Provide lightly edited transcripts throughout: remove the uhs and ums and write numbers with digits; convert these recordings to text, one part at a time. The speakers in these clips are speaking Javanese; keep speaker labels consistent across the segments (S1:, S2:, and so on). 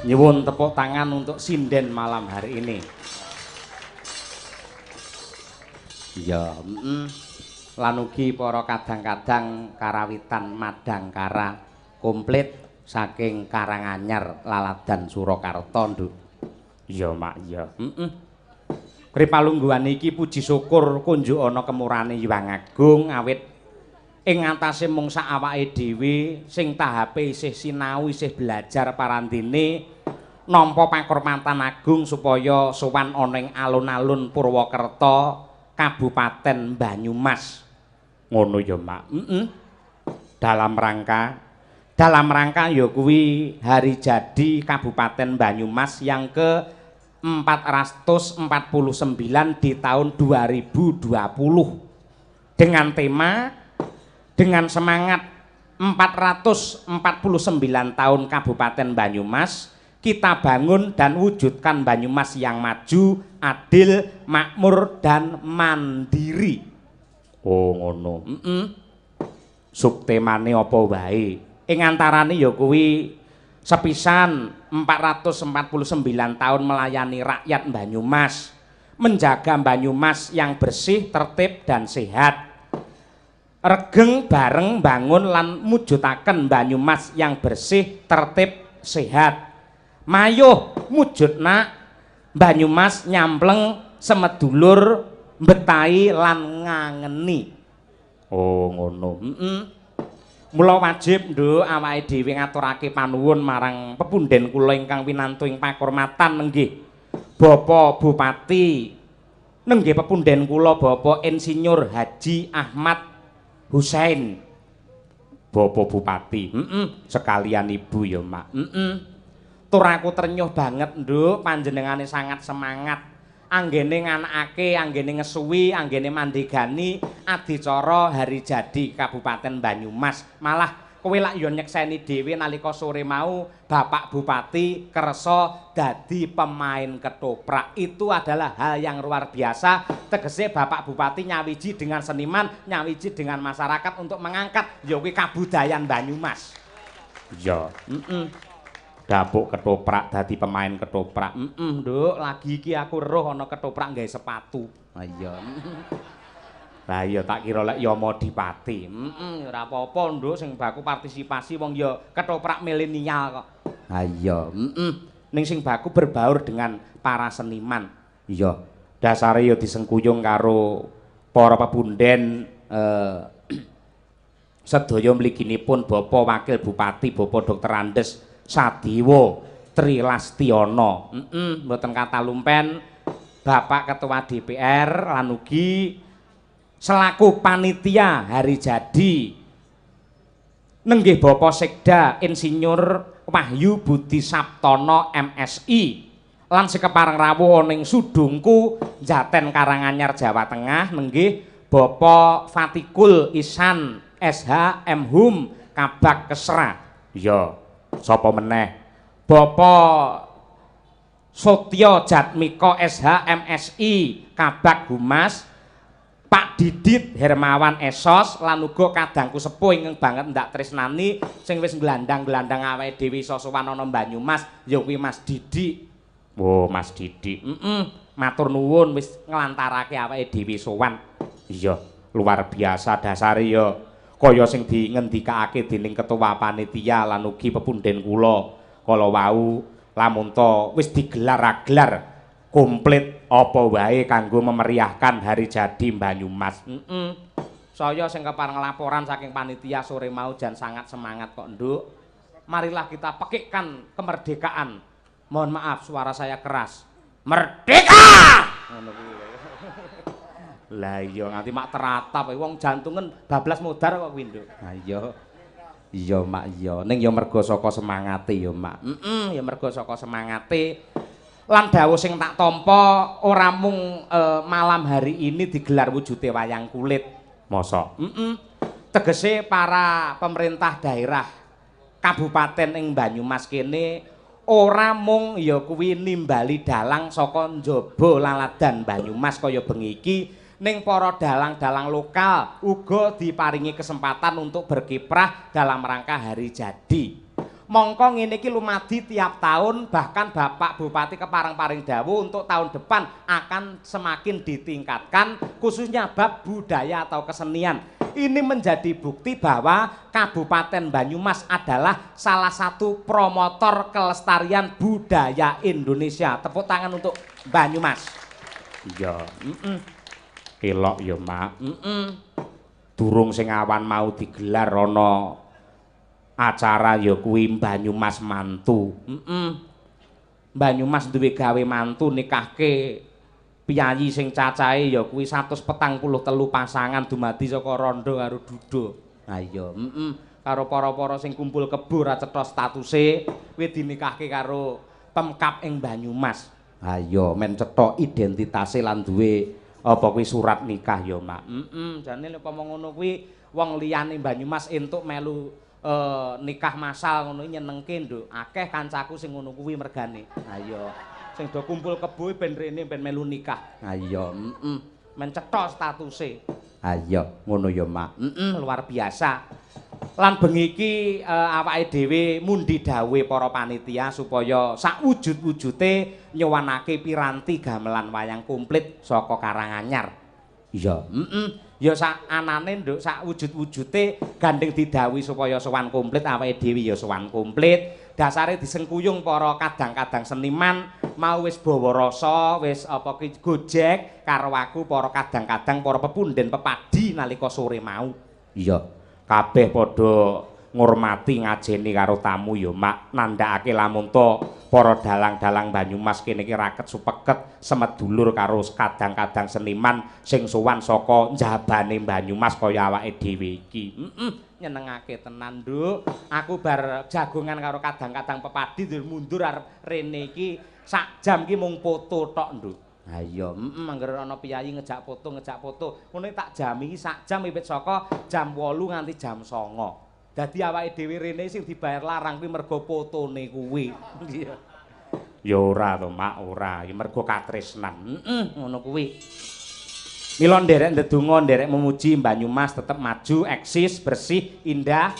S1: Nyuwun tepuk tangan untuk sinden malam hari ini. Ya, lan ugi para kadang-kadang karawitan Madangkara komplit saking Karanganyar Laladan Surakarta, Nduk. Ya, Mak, ya. Kripalungguhan iki puji syukur kunjuk ana kemurane Hyang Agung awit ing ngatasé mung sak awake dhewe sing tahape isih sinau isih belajar parandene nampa pakurmatan agung supaya sowan ana ing alun-alun Purwokerto Kabupaten Banyumas. Ngono ya, Mak. Dalam rangka ya kuwi hari jadi Kabupaten Banyumas yang ke 449 di tahun 2020 dengan tema dengan semangat 449 tahun Kabupaten Banyumas kita bangun dan wujudkan Banyumas yang maju, adil, makmur dan mandiri. Oh ngono. Subtemane apa wae. Ing antarane ya kuwi sepisan 449 tahun melayani rakyat Banyumas, menjaga Banyumas yang bersih, tertib dan sehat. Regeng bareng bangun lan mujudaken Banyumas yang bersih, tertib, sehat. Mayuh mujudna Banyumas nyampleng semedulur mbetahi lan ngangeni. Oh ngono. Mula wajib nduk awake dhewe ngaturake panuwun marang pepunden kula ingkang winantu ing pakurmatan nenggih Bapak Bupati nenggih pepunden kula Bapak Insinyur Haji Ahmad Husain. Bapak Bupati, sekalian Ibu ya, Mak. Tur aku ternyuh banget, Nduk, panjenengane sangat semangat. Anggene nganakake, anggene ngesuwi, anggene mandegani adicara hari jadi Kabupaten Banyumas. Malah kowe lak yo nyekseni dhewe nalika sore mau Bapak Bupati kersa dadi pemain ketoprak. Itu adalah hal yang luar biasa. Tegese Bapak Bupati nyawiji dengan seniman, nyawiji dengan masyarakat untuk mengangkat yo kuwi kabudayan Banyumas. Ya, dapuk ketoprak dadi pemain ketoprak. Nduk, lagi iki aku roh ana ketoprak nggawe sepatu. Ha iya. Lah iya tak kira lek ya Modipati. Ora apa-apa, Nduk, sing baku partisipasi wong ya ketoprak milenial kok. Ha iya, ning sing baku berbaur dengan para seniman. Iya, dasare ya disengkuyung karo para pepunden sedaya mliginipun Bapak Wakil Bupati Bapak Dr. Andes Sadiwo Trilastiono. Mboten kata lumpen Bapak Ketua DPR lan ugi selaku panitia hari jadi nenggih Bapak Sekda Insinyur Wahyu Budi Saptono MSI lan sekepareng rawuh ning Sudungku Jaten Karanganyar Jawa Tengah nenggih Bapak Fatikul Ihsan SH Mhum Kabak Kesra. Ya, sapa meneh? Bapak Sotyo Jatmiko SH MSI Kabak Humas, Pak Didit Hermawan Esos lan uga kadangku sepuh ingkang banget ndak tresnani sing wis glandang-glandang awake dhewe iso sowan ana Banyumas ya kuwi Mas Didik. Oh, Mas Didik. Matur nuwun wis nglantarake awake dhewe sowan. Iya, luar biasa dasare ya kaya sing dingendikake dening ketua panitia lan ugi pepunden kula kala wau lamun to wis digelar-gelar komplit apa wae kanggo memeriahkan hari jadi Banyumas. Saya sing kepareng laporan saking panitia sore mau jan sangat semangat kok, Nduk. Marilah kita pekikkan kemerdekaan. Mohon maaf suara saya keras. Merdeka! Ngono kuwi. Lah iya nganti mak teratap wong jantungan bablas modar kok kuwi, Nduk. Ha iya. Iya, Mak, iya. Ning ya mergo saka semangate ya, Mak. Ya mergo saka semangate. Lan dawuh sing tak tampa ora mung malam hari ini digelar wujude wayang kulit. Mosok. Tegese para pemerintah daerah kabupaten ing Banyumas kene ora mung ya kuwi nimbali dalang saka njaba Laladan Banyumas kaya bengi iki ning para dalang-dalang lokal uga diparingi kesempatan untuk berkiprah dalam rangka hari jadi. Mongko ngene iki lumadi tiap tahun, bahkan Bapak Bupati kepareng-paring dawuh untuk tahun depan akan semakin ditingkatkan khususnya bab budaya atau kesenian. Ini menjadi bukti bahwa Kabupaten Banyumas adalah salah satu promotor kelestarian budaya Indonesia. Tepuk tangan untuk Banyumas. Iya, elok ya, Mak. Durung sing awan mau digelar ana acara ya kuwi Banyumas mantu. Banyumas duwe gawe mantu nikahke piyayi sing cacahe ya kuwi 143 pasangan dumadi saka Rondo karo Dudo. Ha iya, karo para-para sing kumpul kebo ra cetha statuse kuwi dinikahke karo Pemkab ing Banyumas. Ha iya, men cetha identitase lan duwe apa kuwi surat nikah ya, Mak. Jane lek apa ngono kuwi wong liyane Banyumas entuk melu nikah masal ngono nyenengke nduk. Akeh kancaku sing ngono kuwi mergane. Ha iya. Sing do kumpul kebo ben rene ben melu nikah. Ha iya, men cetha statuse. Ha iya, ngono ya, Mak. Luar biasa. Lan bengi iki awake dhewe mundi dawuhe para panitia supaya sakwujud-wujute nyowanake piranti gamelan wayang komplit saka Karanganyar. Iya, ya sak anane nduk sak wujud-wujute gandeng didhawuhi supaya sowan komplit awake dhewe ya sowan komplit. Dasare disengkuyung para kadang-kadang seniman mau wis bawa rasa, wis apa ki gojek karo aku para kadang-kadang para pepunden pepadi nalika sore mau. Iya, kabeh padha ngurmati ngajeni karo tamu ya, Mak. Nandhakake lamun to para dalang-dalang Banyumas kene iki raket supeket semedulur karo kadang-kadang seniman sing sowan saka njabane Banyumas kaya awake dhewe iki. Nyenengake tenan, Nduk. Aku bar jagongan karo kadang-kadang pepadi mundur arep rene iki sak jam iki mung foto tok, Nduk. Ha iya, mangger ana piyayi ngejak foto. Ngono tak jam iki sak jam wiwit saka jam 8 nganti jam 09.00. Dadi awake dhewe rene sing dibayar larang kuwi mergo fotone kuwi. Iya. Ya ora to, Mak, ora. Ya mergo katresnan. Ngono kuwi. Mila nderek ndedonga, nderek memuji Banyumas tetep maju, eksis, bersih, indah.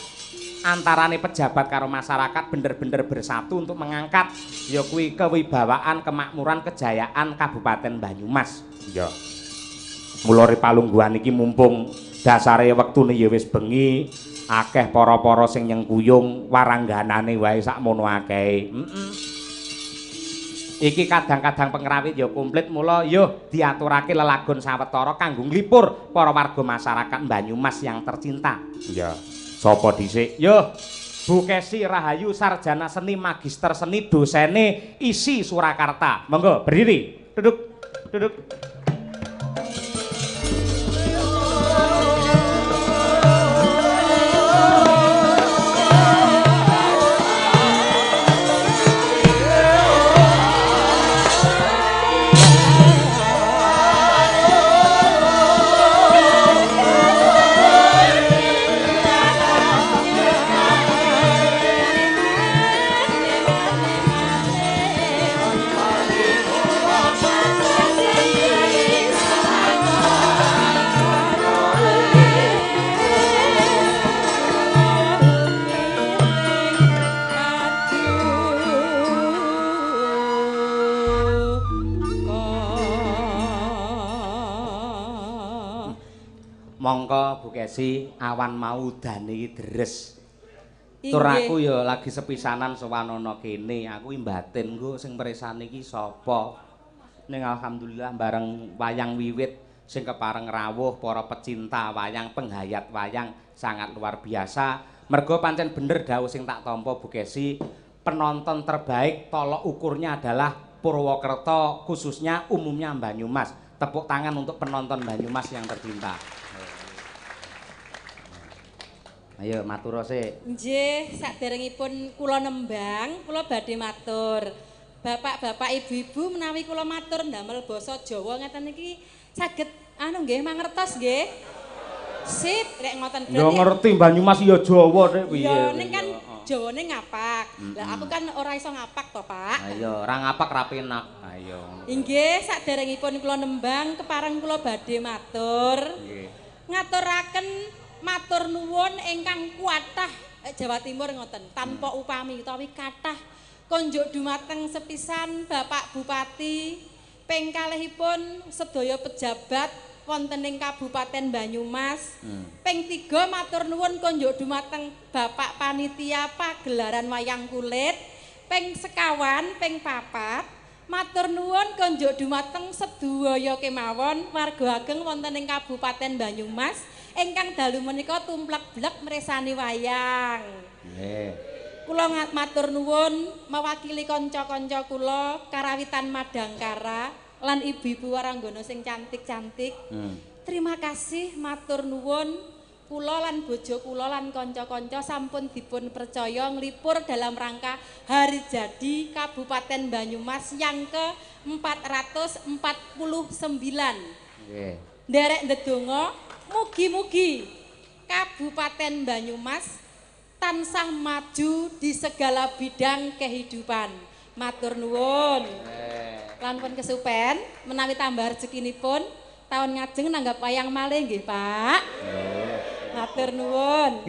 S1: Antarane pejabat karo masyarakat bener-bener bersatu untuk mengangkat ya kuwi kewibawaan, kemakmuran, kejayaan Kabupaten Banyumas. Ya. Mula ripalungguhan iki mumpung dasare wektune ya wis bengi, akeh para-para sing nyengkuyung warangganane wae sakmono akehe. Iki kadang-kadang pengrawit ya komplit mula yo diaturake lelagon sawetara kanggo nglipur para warga masyarakat Banyumas yang tercinta. Ya. Sapa dhisik? Yo, Bu Kesi Rahayu sarjana seni magister seni dosene ISI Surakarta. Monggo berdiri. Duduk. Mongko Bu Kesi, awan mau udane iki deres. Tur aku ya lagi sepisanan sowan ana kene. Aku iki mbatin nggo sing mresani iki sapa. Ning alhamdulillah bareng wayang wiwit sing kepareng rawuh para pecinta wayang, penghayat wayang sangat luar biasa. Mergo pancen bener dawuh sing tak tampa Bu Kesi, penonton terbaik tolok ukurnya adalah Purwokerto, khususnya umumnya Banyumas. Tepuk tangan untuk penonton Banyumas yang tercinta. Ayo matur sik.
S2: Nggih, saderengipun kula nembang, kula badhe matur. Bapak-bapak, ibu-ibu menawi kula matur ndamel basa Jawa ngeten iki saged nggih mangertos nggih. Sip, rek ngoten berarti.
S1: Ya ngerti Banyumas ya Jawa rek piye.
S2: Ya ning kan Jawane ngapak. Lah aku kan ora iso ngapak to, Pak.
S1: Ayo, ora ngapak ra penak. Ayo.
S2: Inggih, saderengipun kula nembang kepareng kula badhe matur.
S1: Nggih.
S2: Ngaturaken matur nuwun ingkang kuatah Jawa Timur ngoten, tanpa upami utawi kathah konjuk dumateng sepisan Bapak Bupati, ping kalihipun sedaya pejabat wonten ing Kabupaten Banyumas. Ping 3 matur nuwun konjuk dumateng Bapak Panitia Pagelaran Wayang Kulit. Ping sekawan, ping 4 matur nuwun konjuk dumateng sedaya kemawon warga ageng wonten ing Kabupaten Banyumas ingkang dalu menika tumplek-blek mirsani wayang. Nggih. Kula matur nuwun mewakili kanca-kanca kula karawitan Madangkara lan ibu-ibu waranggana sing cantik-cantik. Terima kasih matur nuwun kula lan bojo kula lan kanca-kanca sampun dipun percaya nglipur dalam rangka hari jadi Kabupaten Banyumas yang ke-449. Nggih. Nderek ndedonga mugi-mugi Kabupaten Banyumas tansah maju di segala bidang kehidupan. Matur nuwun. Lan pun kesupen menawi tambah rezekinipun tahun ngajeng nanggap wayang malih nggih, Pak. Matur nuwun.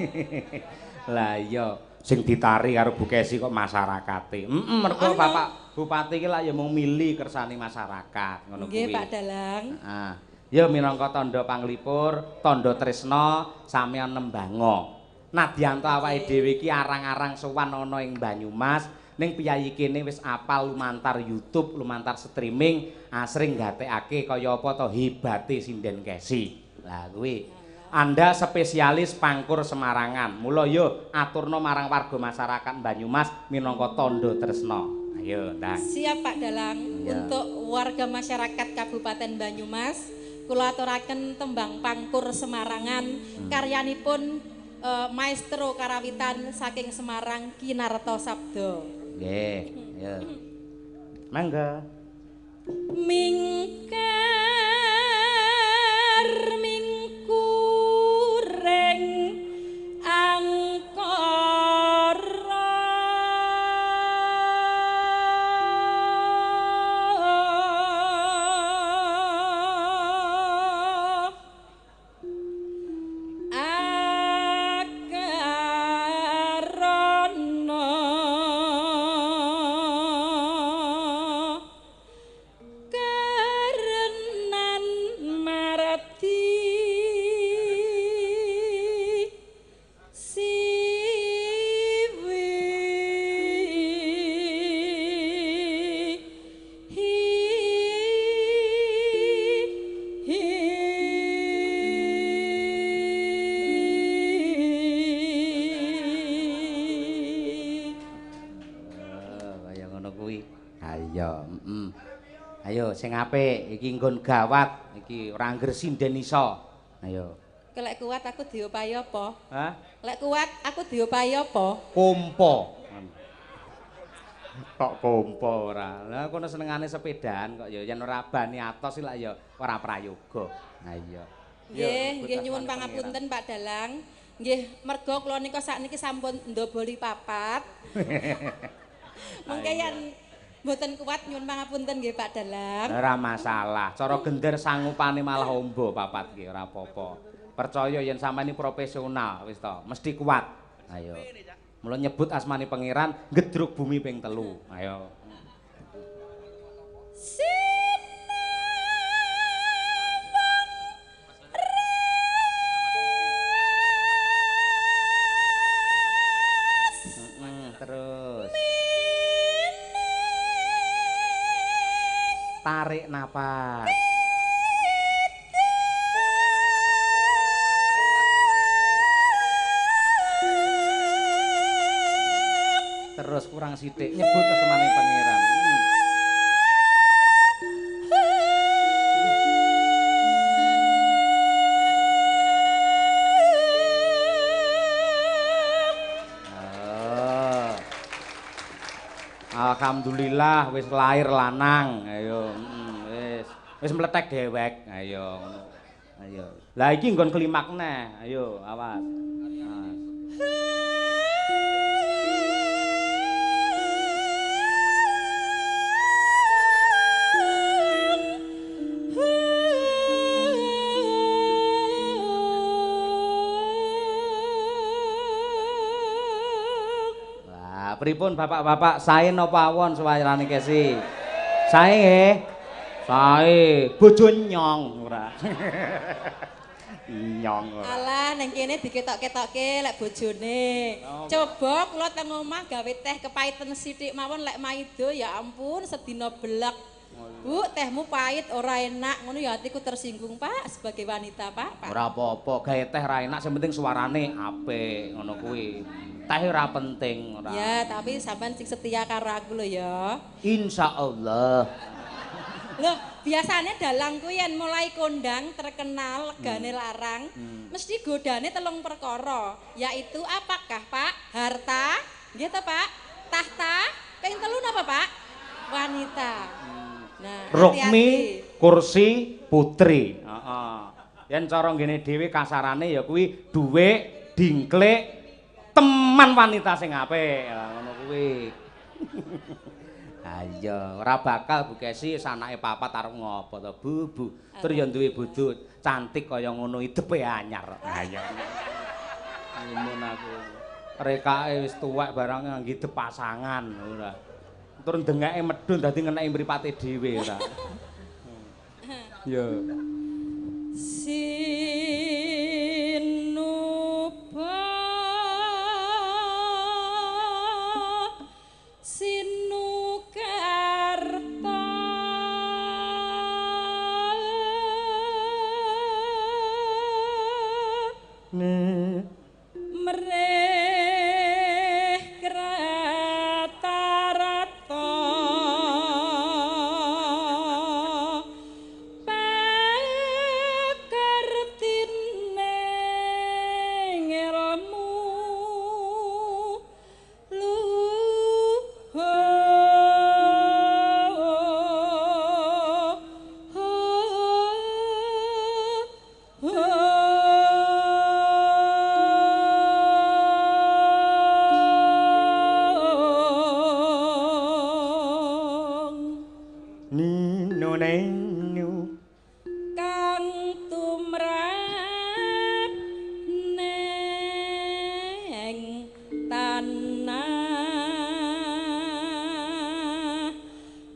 S1: Lah iya, sing ditari karo Bu Kesi kok masyarakate. Mergo Bapak Bupati iki lak ya mung mili kersane masyarakat ngono kuwi.
S2: Nggih, Pak Dalang.
S1: Heeh. Ya minangka tandha panglipur, tandha tresna sampeyan nembango. Nadyanto awake dhewe iki arang-arang sowan ana ing Banyumas, ning piyayi kene wis apal lumantar YouTube, lumantar streaming, asring gatekake kaya apa to hebate Sinden Kesi. Lah kuwi Anda spesialis pangkur Semarangan. Mula yo aturna marang warga masyarakat Banyumas minangka tandha tresna. Ayo, Ndang.
S2: Siap Pak Dalang. Untuk warga masyarakat Kabupaten Banyumas, kula aturaken tembang pangkur Semarangan karyanipun maestro karawitan saking Semarang Kinarto Sabdo.
S1: Nggih, ya. Mangga.
S2: Mingkar mingkureng angkara
S1: Ayo sing apik iki nggon gawat iki ora angger sinden iso. Ayo.
S2: Kelek kuat aku diopahi apa?
S1: Hah?
S2: Lek kuat aku diopahi apa?
S1: Kompo. Kok kompo ora. Lah kono senengane sepedaan kok ya yen ora bani atos lak ya ora prayoga. Ha iya.
S2: Nggih nyuwun pangapunten Pak Dalang. Nggih merga kula nika sakniki sampun ndoboli papat. Mengke yen mboten kuat nyuwun pangapunten nggih Pak Dalang.
S1: Ora masalah. Cara gender sangupane malah ombo papat iki ora apa-apa. Percaya yen sampeyan iki profesional wis to, mesti kuat. Ayo. Mula nyebut asmane pangeran gedruk bumi ping 3. Ayo. Terus. Tarik napas. Terus kurang sithik nyebut asmane pangeran. Alhamdulillah wis lahir lanang. Ayo, wis meletek dewek. Ayo ngono. Ayo. Lah iki nggon klimak neh. Ayo, awas. Lah pripun bapak-bapak sae napa awon suwarane kesi? Sae nggih. Sae bojo nyong ora. Nyong ora.
S2: Alah nang kene diketok-ketokke lek bojone. Coba kula teng omah gawe teh kepaiten sithik mawon lek maido ya ampun sedina belek. Bu, tehmu pahit ora enak ngono ya atiku tersinggung, Pak, sebagai wanita, Pak.
S1: Ora apa-apa, gawe teh ra enak sing penting suarane apik ngono kuwi. Teh ora penting ora.
S2: Ya, tapi sampean sing setia karo aku lho ya.
S1: Insyaallah.
S2: Loh, biasanya dalang ku yen mulai kondang terkenal legane larang, mesti godane telung perkara, yaitu apakah Pak? Harta, nggih ta Pak? Tahta, ping telu napa Pak? Wanita. Nah,
S1: Rukmi,
S2: hati-hati.
S1: kursi, putri. Heeh. Yen cara ngene dhewe kasarane ya kuwi dhuwit, dingklik, teman wanita sing apik. Ngono kuwi. Ayo, ora bakal Bu Kesi sanake papat arep ngopo to, Bu. Tur ya duwe bojo cantik kaya ngono hidepe anyar. Ayo. Ngono aku. Rekake wis tuwek barang nganggo hidep pasangan ora. Tur ndengake medhun dadi ngeneki mripate dhewe ora. Ya.
S2: Sinuba Sinukarta Mreh kratarata pakartine ngelmu kang tumrap neng tanah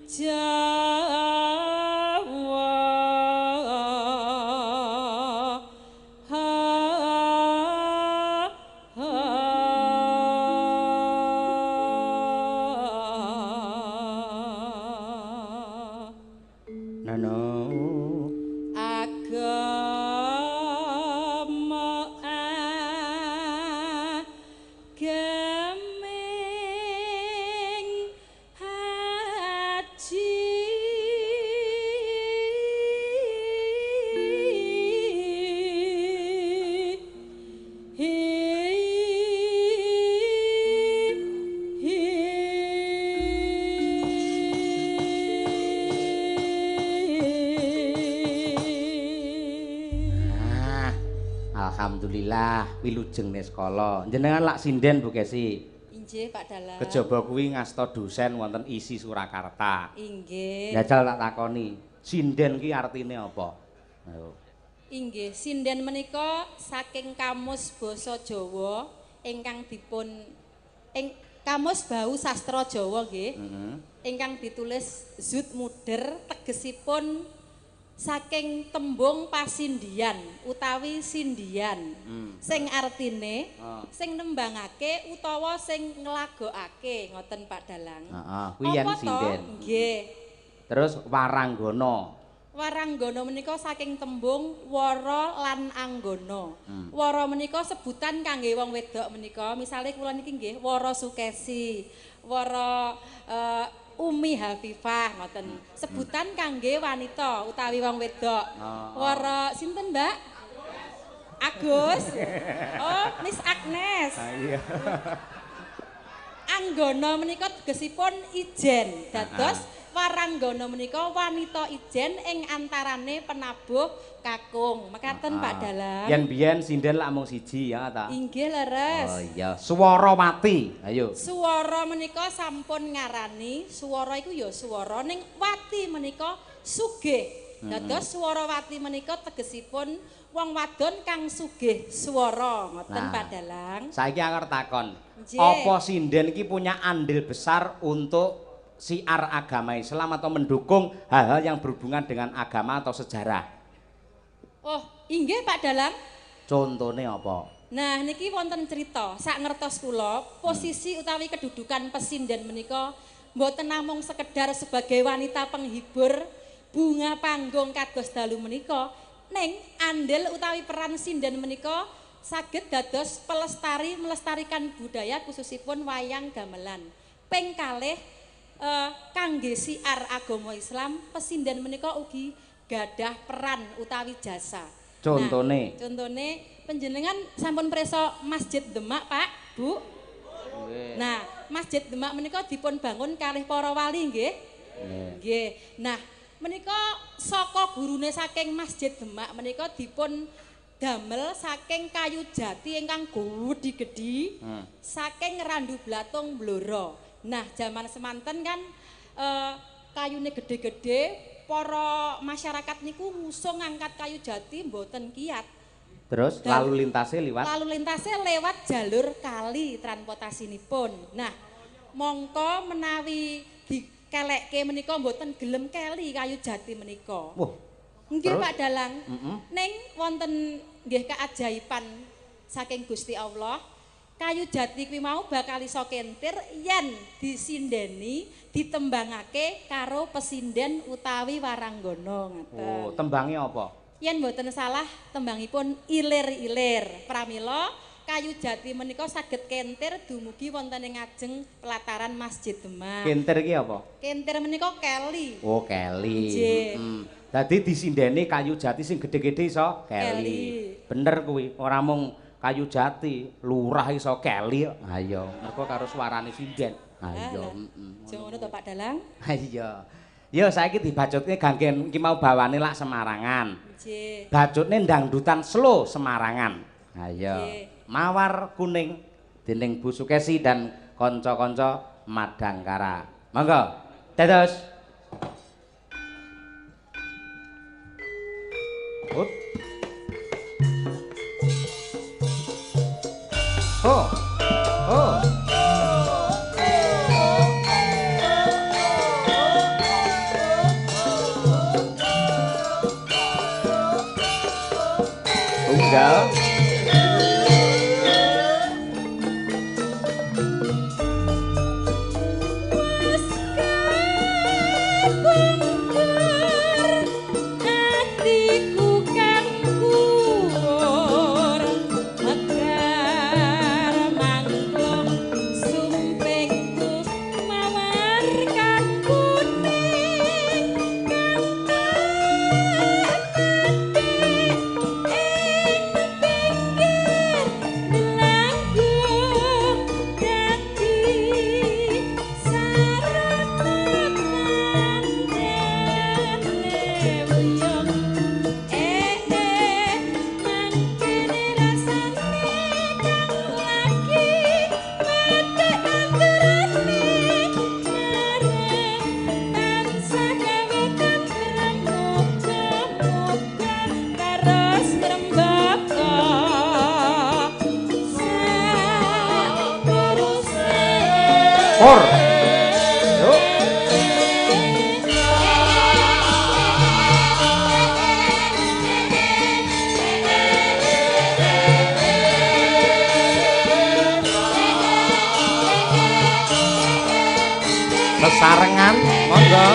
S2: Jawa
S1: Nano.
S2: agama agaming haji
S1: Alhamdulillah wilujeng sekolah. Jenengan lak sinden Bu Kesi.
S2: Inggih Pak Dalang.
S1: Kejaba kuwi ngasta dosen wonten isi Surakarta.
S2: Inggih.
S1: Jajal tak takoni, sinden ki artine apa? Ayo.
S2: Inggih, sinden menika saking kamus basa Jawa ingkang dipun kamus bau sastra Jawa nggih. Ingkang ditulis Zoetmuder tegesipun saking tembung pasindian utawi sindian. Sing artine sing nembangake utawa sing nglagokake ngoten Pak Dalang.
S1: Heeh, kuwi yen sinden.
S2: Nggih.
S1: Terus waranggana.
S2: Waranggana menika saking tembung wara lan anggana. Wara menika sebutan kangge wong wedok menika. Misale kula niki nggih Wara Sukesi, Wara Umi Hafifah ngoten. Sebutan kangge wanita utawi wong wedok. Wara sinten, Mbak? Agus. Oh, Miss Agnes.
S1: Iya.
S2: Anggana menika tegesipun ijen. Dados waranggana menika wanita ijen ing antarane penabuh kakung. Mekaten Pak Dalang.
S1: Yen biyen sinden lak mung siji ya ta.
S2: Inggih leres.
S1: Oh iya, Swarawati. Ayo.
S2: Swara menika sampun ngarani, swara iku ya swara ning wati menika sugih. Dados Swarawati menika tegesipun wong wadon kang sugih swara ngoten
S1: Nah.
S2: Pak Dalang.
S1: Saiki aku takon.
S2: Nggih.
S1: Apa sinden iki punya andil besar untuk siar agama Islam atau mendukung hal-hal yang berhubungan dengan agama atau sejarah?
S2: Oh, inggih Pak Dalang.
S1: Contohnya apa?
S2: Nah, niki wonten cerita, sak ngertos kula, posisi utawi kedudukan pesinden menika mboten namung sekedar sebagai wanita penghibur bunga panggung kados dalu menika, ning andil utawi peran sinden menika saged dados pelestari melestarikan budaya khususipun wayang gamelan. Ping kalih kangge siar agama Islam, pesinden menika ugi gadah peran utawi jasa.
S1: Contone.
S2: Nah, contone panjenengan sampun presa Masjid Demak, Pak, Bu. Nah, Masjid Demak menika dipun bangun kalih para wali nggih. Nggih. Nah, menika saka gurune saking Masjid Demak menika dipun damel saking kayu jati ingkang gedhi-gedhi, saking randu blatung blora. Nah, zaman semanten kan kayune gede-gede, para masyarakat niku ngusung ngangkat kayu jati mboten kiat.
S1: Terus lalu lintasnya liwat?
S2: Lalu lintasnya lewat jalur kali transportasinipun. Nah, mongko menawi dikelekke menika mboten gelem keli kayu jati menika.
S1: Wah.
S2: Nggih Pak Dalang. Ning wonten nggih keajaiban saking Gusti Allah. Kayu jati kuwi mau bakal iso kentir yen disindeni ditembangake karo pesinden utawi waranggana ngoten.
S1: Oh, tembangnya apa?
S2: Yen mboten salah tembangipun ilir-ilir. Pramila kayu jati menika saged kentir dumugi wonten ing ngajeng pelataran Masjid Demak.
S1: Kentir iki apa?
S2: Kentir menika keli.
S1: Oh, keli.
S2: Nggih.
S1: Dadi disindeni kayu jati sing gede-gede iso keli.
S2: Keli.
S1: Bener kuwi, ora mung kayu jati, lurah iso keli. Ayo, mergo karo suarane sinden. Ayo,
S2: Jeng ngono to Pak Dalang?
S1: Iya. Yo saiki dibacutke ganggen iki mau bawane lak Semarangan.
S2: Nggih.
S1: Bacutne dangdutan slow Semarangan. Ayo.
S2: Nggih.
S1: Mawar kuning dening Bu Sukesi dan kanca-kanca Madangkara. Monggo. Dados. Hut. Oh. Oh. Tunggal. Or. Yuk. Besarengan, monggo.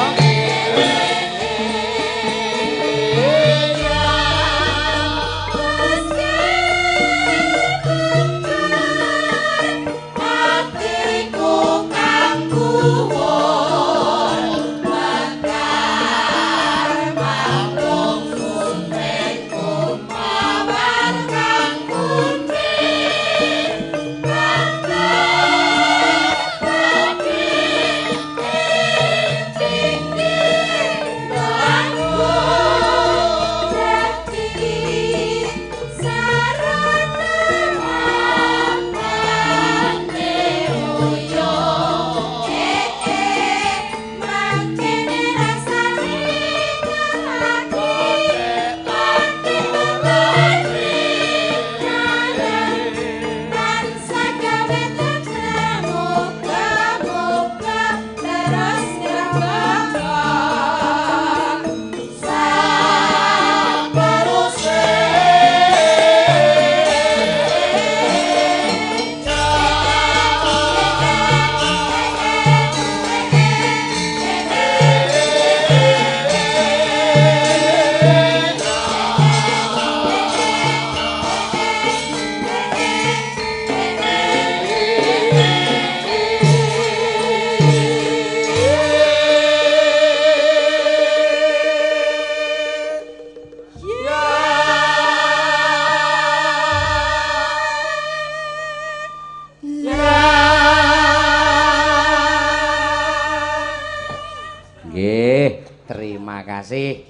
S1: Nggih, terima kasih.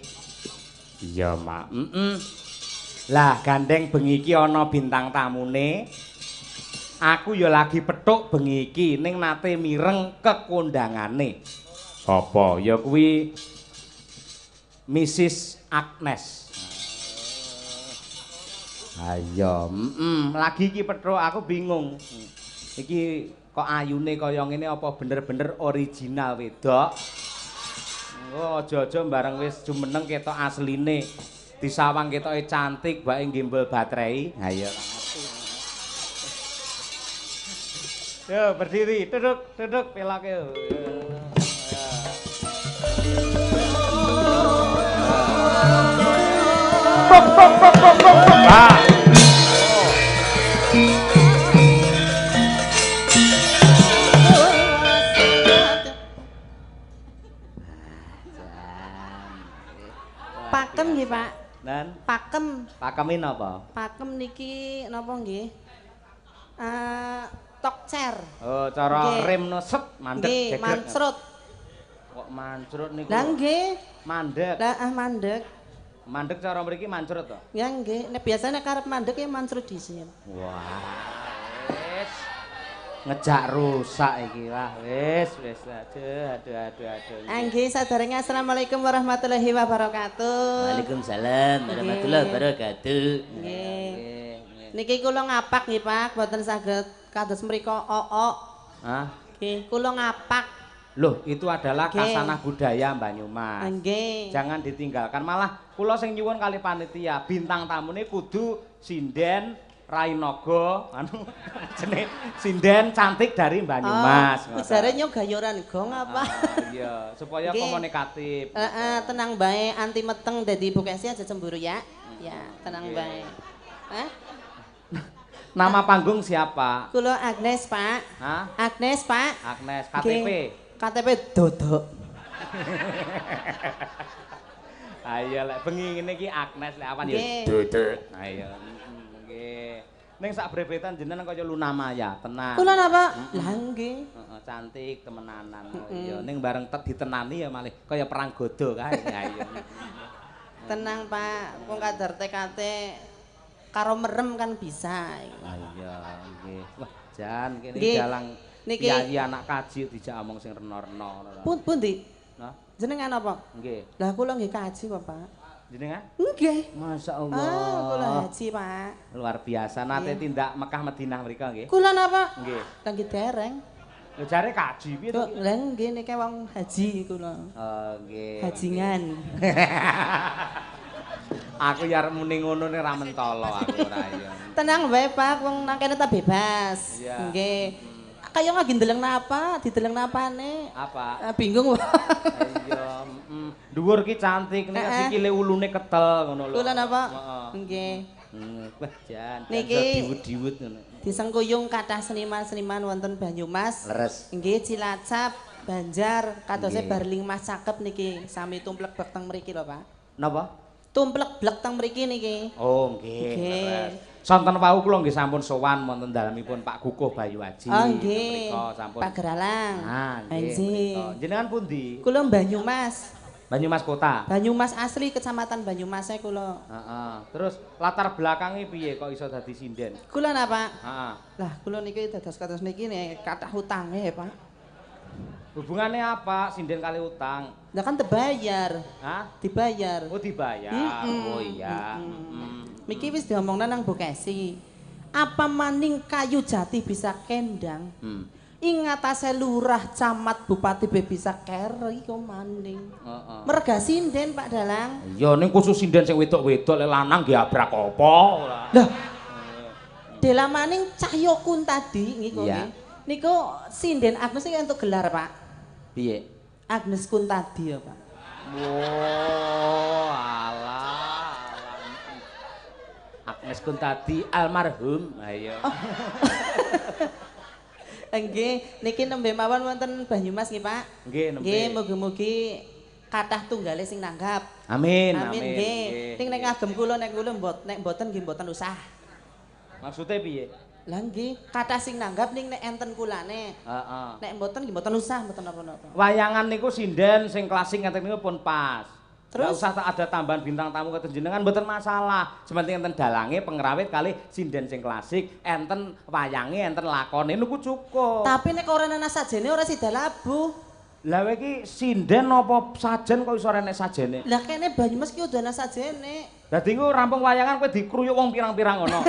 S1: Iya, Mak. Lah, gandeng bengi iki ana bintang tamune. Aku ya lagi petuk bengi iki ning nate mireng kekondangane. Sapa? Ya kuwi Mrs. Agnes. Ayo, lagi iki petruk aku bingung. Iki kok ayune kaya ngene apa bener-bener original wedok? Oh, aja-aja bareng wis jumeneng ketok asline. Disawang ketoke cantik, bae gimbal baterai. Ha iya. Yo, berdiri, duduk pelake.
S3: Pakem nggih, Pak.
S1: Dan
S3: Pakem.
S1: pakemin apa?
S3: Pakem niki napa nggih? Tokcer.
S1: Oh, cara
S3: Nggih.
S1: rem no set mandek
S3: Nggih,
S1: jegrek.
S3: mancrut.
S1: Kok mancrut niku?
S3: Lah nggih.
S1: Mandek.
S3: Lah mandek.
S1: Mandek cara mriki mancrut to?
S3: Ya nggih, nek biasane karep mandek ya mancrut dhisin.
S1: Wah. Wis. Ngejak rusak iki wah wis aduh.
S3: Nggih, saderenge assalamualaikum warahmatullahi wabarakatuh.
S1: Waalaikumsalam warahmatullahi wabarakatuh.
S3: Nggih. Niki kula ngapak nggih, Pak, boten saged kados mriko oo.
S1: Hah?
S3: Nggih, kula ngapak.
S1: Loh, itu adalah
S3: Nggih.
S1: kasanah budaya Banyumas.
S3: Nggih.
S1: Jangan ditinggalkan, malah kula sing nyuwun kali panitia, bintang tamune kudu sinden Rainaga, anu jenenge sinden cantik dari Banyumas.
S3: Oh, jare nyok gayoran gong apa?
S1: Iya, supaya
S3: Nggih.
S1: komunikatif.
S3: Tenang bae, anti meteng dadi Bu Kesi aja cemburu ya. Ya, tenang bae. Hah?
S1: Nama panggung siapa?
S3: Kula Agnes, Pak.
S1: Hah?
S3: Agnes, Pak.
S1: Agnes, KTP.
S3: Nggih. KTP Dodok.
S1: Ayo lek bengi ngene iki Agnes lek awan ya
S3: Nggih.
S1: Dodok. Ayo. Nggih. Ning sak brebetan jenengan kaya Luna Maya, tenang.
S3: Kula napa? Lah nggih.
S1: Heeh, cantik temenanan. Iya, ning bareng ditenani ya malih kaya perang godo kae. Ayo.
S3: Tenang, Pak. Wong kadar TKT karo merem kan bisa.
S1: Ah iya, nggih. Wah, jan kene
S3: Nggih.
S1: dalang
S3: Niki-
S1: piyayi anak kaji dijak omong sing reno-reno.
S3: Pundi?
S1: Nah,
S3: Jenengan apa?
S1: nggih.
S3: Lah kula nggih kaji kok, Pak.
S1: Jenengan?
S3: Nggih.
S1: Masya
S3: Kula
S1: Allah.
S3: haji, Pak.
S1: Luar biasa. Nate
S3: Nggih.
S1: tindak Mekah Madinah mrika nggih.
S3: Kula napa?
S1: Nggih.
S3: Lagi dereng.
S1: Lho jare kaji piye to?
S3: Kok lah nggih niki wong haji kula.
S1: Oh, nggih.
S3: Hajingan.
S1: Aku ya arep muni ngono nek ra mentolo aku ora ya.
S3: Tenang wae, Pak, wong nang kene ta bebas.
S1: Iya.
S3: Nggih. Kaya lagi ndeleng napa, dideleng napane.
S1: Apa?
S3: Bingung.
S1: Iya, dhuwur ki cantik nek sikile ulune ketel ngono lho.
S3: Kula napa?
S1: Heeh.
S3: Nggih.
S1: Wah, jan.
S3: Niki-
S1: diwud-diwud ngono.
S3: Disengkuyung kathah seniman-seniman wonten Banyumas.
S1: Leres.
S3: Nggih, Cilacap, Banjar, kadose
S1: Nggih.
S3: Barling Mas cakep niki sami tumplek blek teng mriki lho, Pak.
S1: Napa?
S3: Tumplek blek teng mriki niki.
S1: Oh, nggih.
S3: Nggih.
S1: Leres. Sonten wau kula nggih sampun sowan wonten dalemipun Pak Kukuh Bayu Aji.
S3: Oh nggih.
S1: Mrika sampun.
S3: Pak Geralang.
S1: Ah, nggih.
S3: Anji.
S1: mrika. Jenengan pundi?
S3: Kula Banyumas.
S1: Banyumas Kota.
S3: Banyumas asli Kecamatan Banyumas e kula.
S1: Heeh. Terus latar belakangnya piye kok iso dadi sinden?
S3: Kula napa?
S1: Heeh.
S3: Lah kula niki dados kados niki nek kathah utange, Pak.
S1: Hubungannya apa sinden kali utang?
S3: Lah kan dibayar.
S1: Hah?
S3: Dibayar.
S1: Oh dibayar.
S3: Mm-mm.
S1: Oh iya. Mm-mm.
S3: Miki wis diomongna nang Bu Kesi. Apa maning kayu jati bisa kendang?
S1: Hmm.
S3: Ing ngatasé lurah, camat, bupati be bisa keri kok maning.
S1: Heeh.
S3: Merga sinden Pak Dalang.
S1: Ya ning khusus sinden sing wedok-wedok lek lanang nggih abrak apa ora.
S3: Lah. Dela maning Cahyokun tadi niku
S1: Iya.
S3: nggih. Niku sinden Agnes iki entuk gelar, Pak.
S1: Piye?
S3: Agnes Kun tadi ya, Pak.
S1: Oh, alah. Agnes Kun tadi almarhum. Ayo.
S3: Nggih, niki nembe mawon wonten Banyumas nggih, Pak.
S1: Nggih, nembe.
S3: Nggih, mugi-mugi kathah tunggale sing nanggap.
S1: Amin,
S3: Amin
S1: amin.
S3: nggih. Ning nek ngagem kula nek kula nek mboten nggih mboten usah.
S1: Maksudnya piye?
S3: Lah nggih, kathah sing nanggap ning nek enten kulane.
S1: Heeh.
S3: Nek mboten nggih mboten usah, mboten napa-napa.
S1: Wayangan niku sinden sing klasik ngeten niku pun pas.
S3: Terus?
S1: Nggak usah tak ada tambahan bintang tamu keten jenengan mboten masalah. Sementing enten dalange pengrawit kali sinden sing klasik, enten wayange, enten lakone niku cukup.
S3: Tapi nek ora ana sajene ora sida labuh.
S1: Lah kowe iki sinden apa sajen kok iso renek sajene?
S3: Lah kene Banyumas ki udah ana sajene.
S1: Dadi ku rampung wayangan kowe dikruyuk wong pirang-pirang ngono.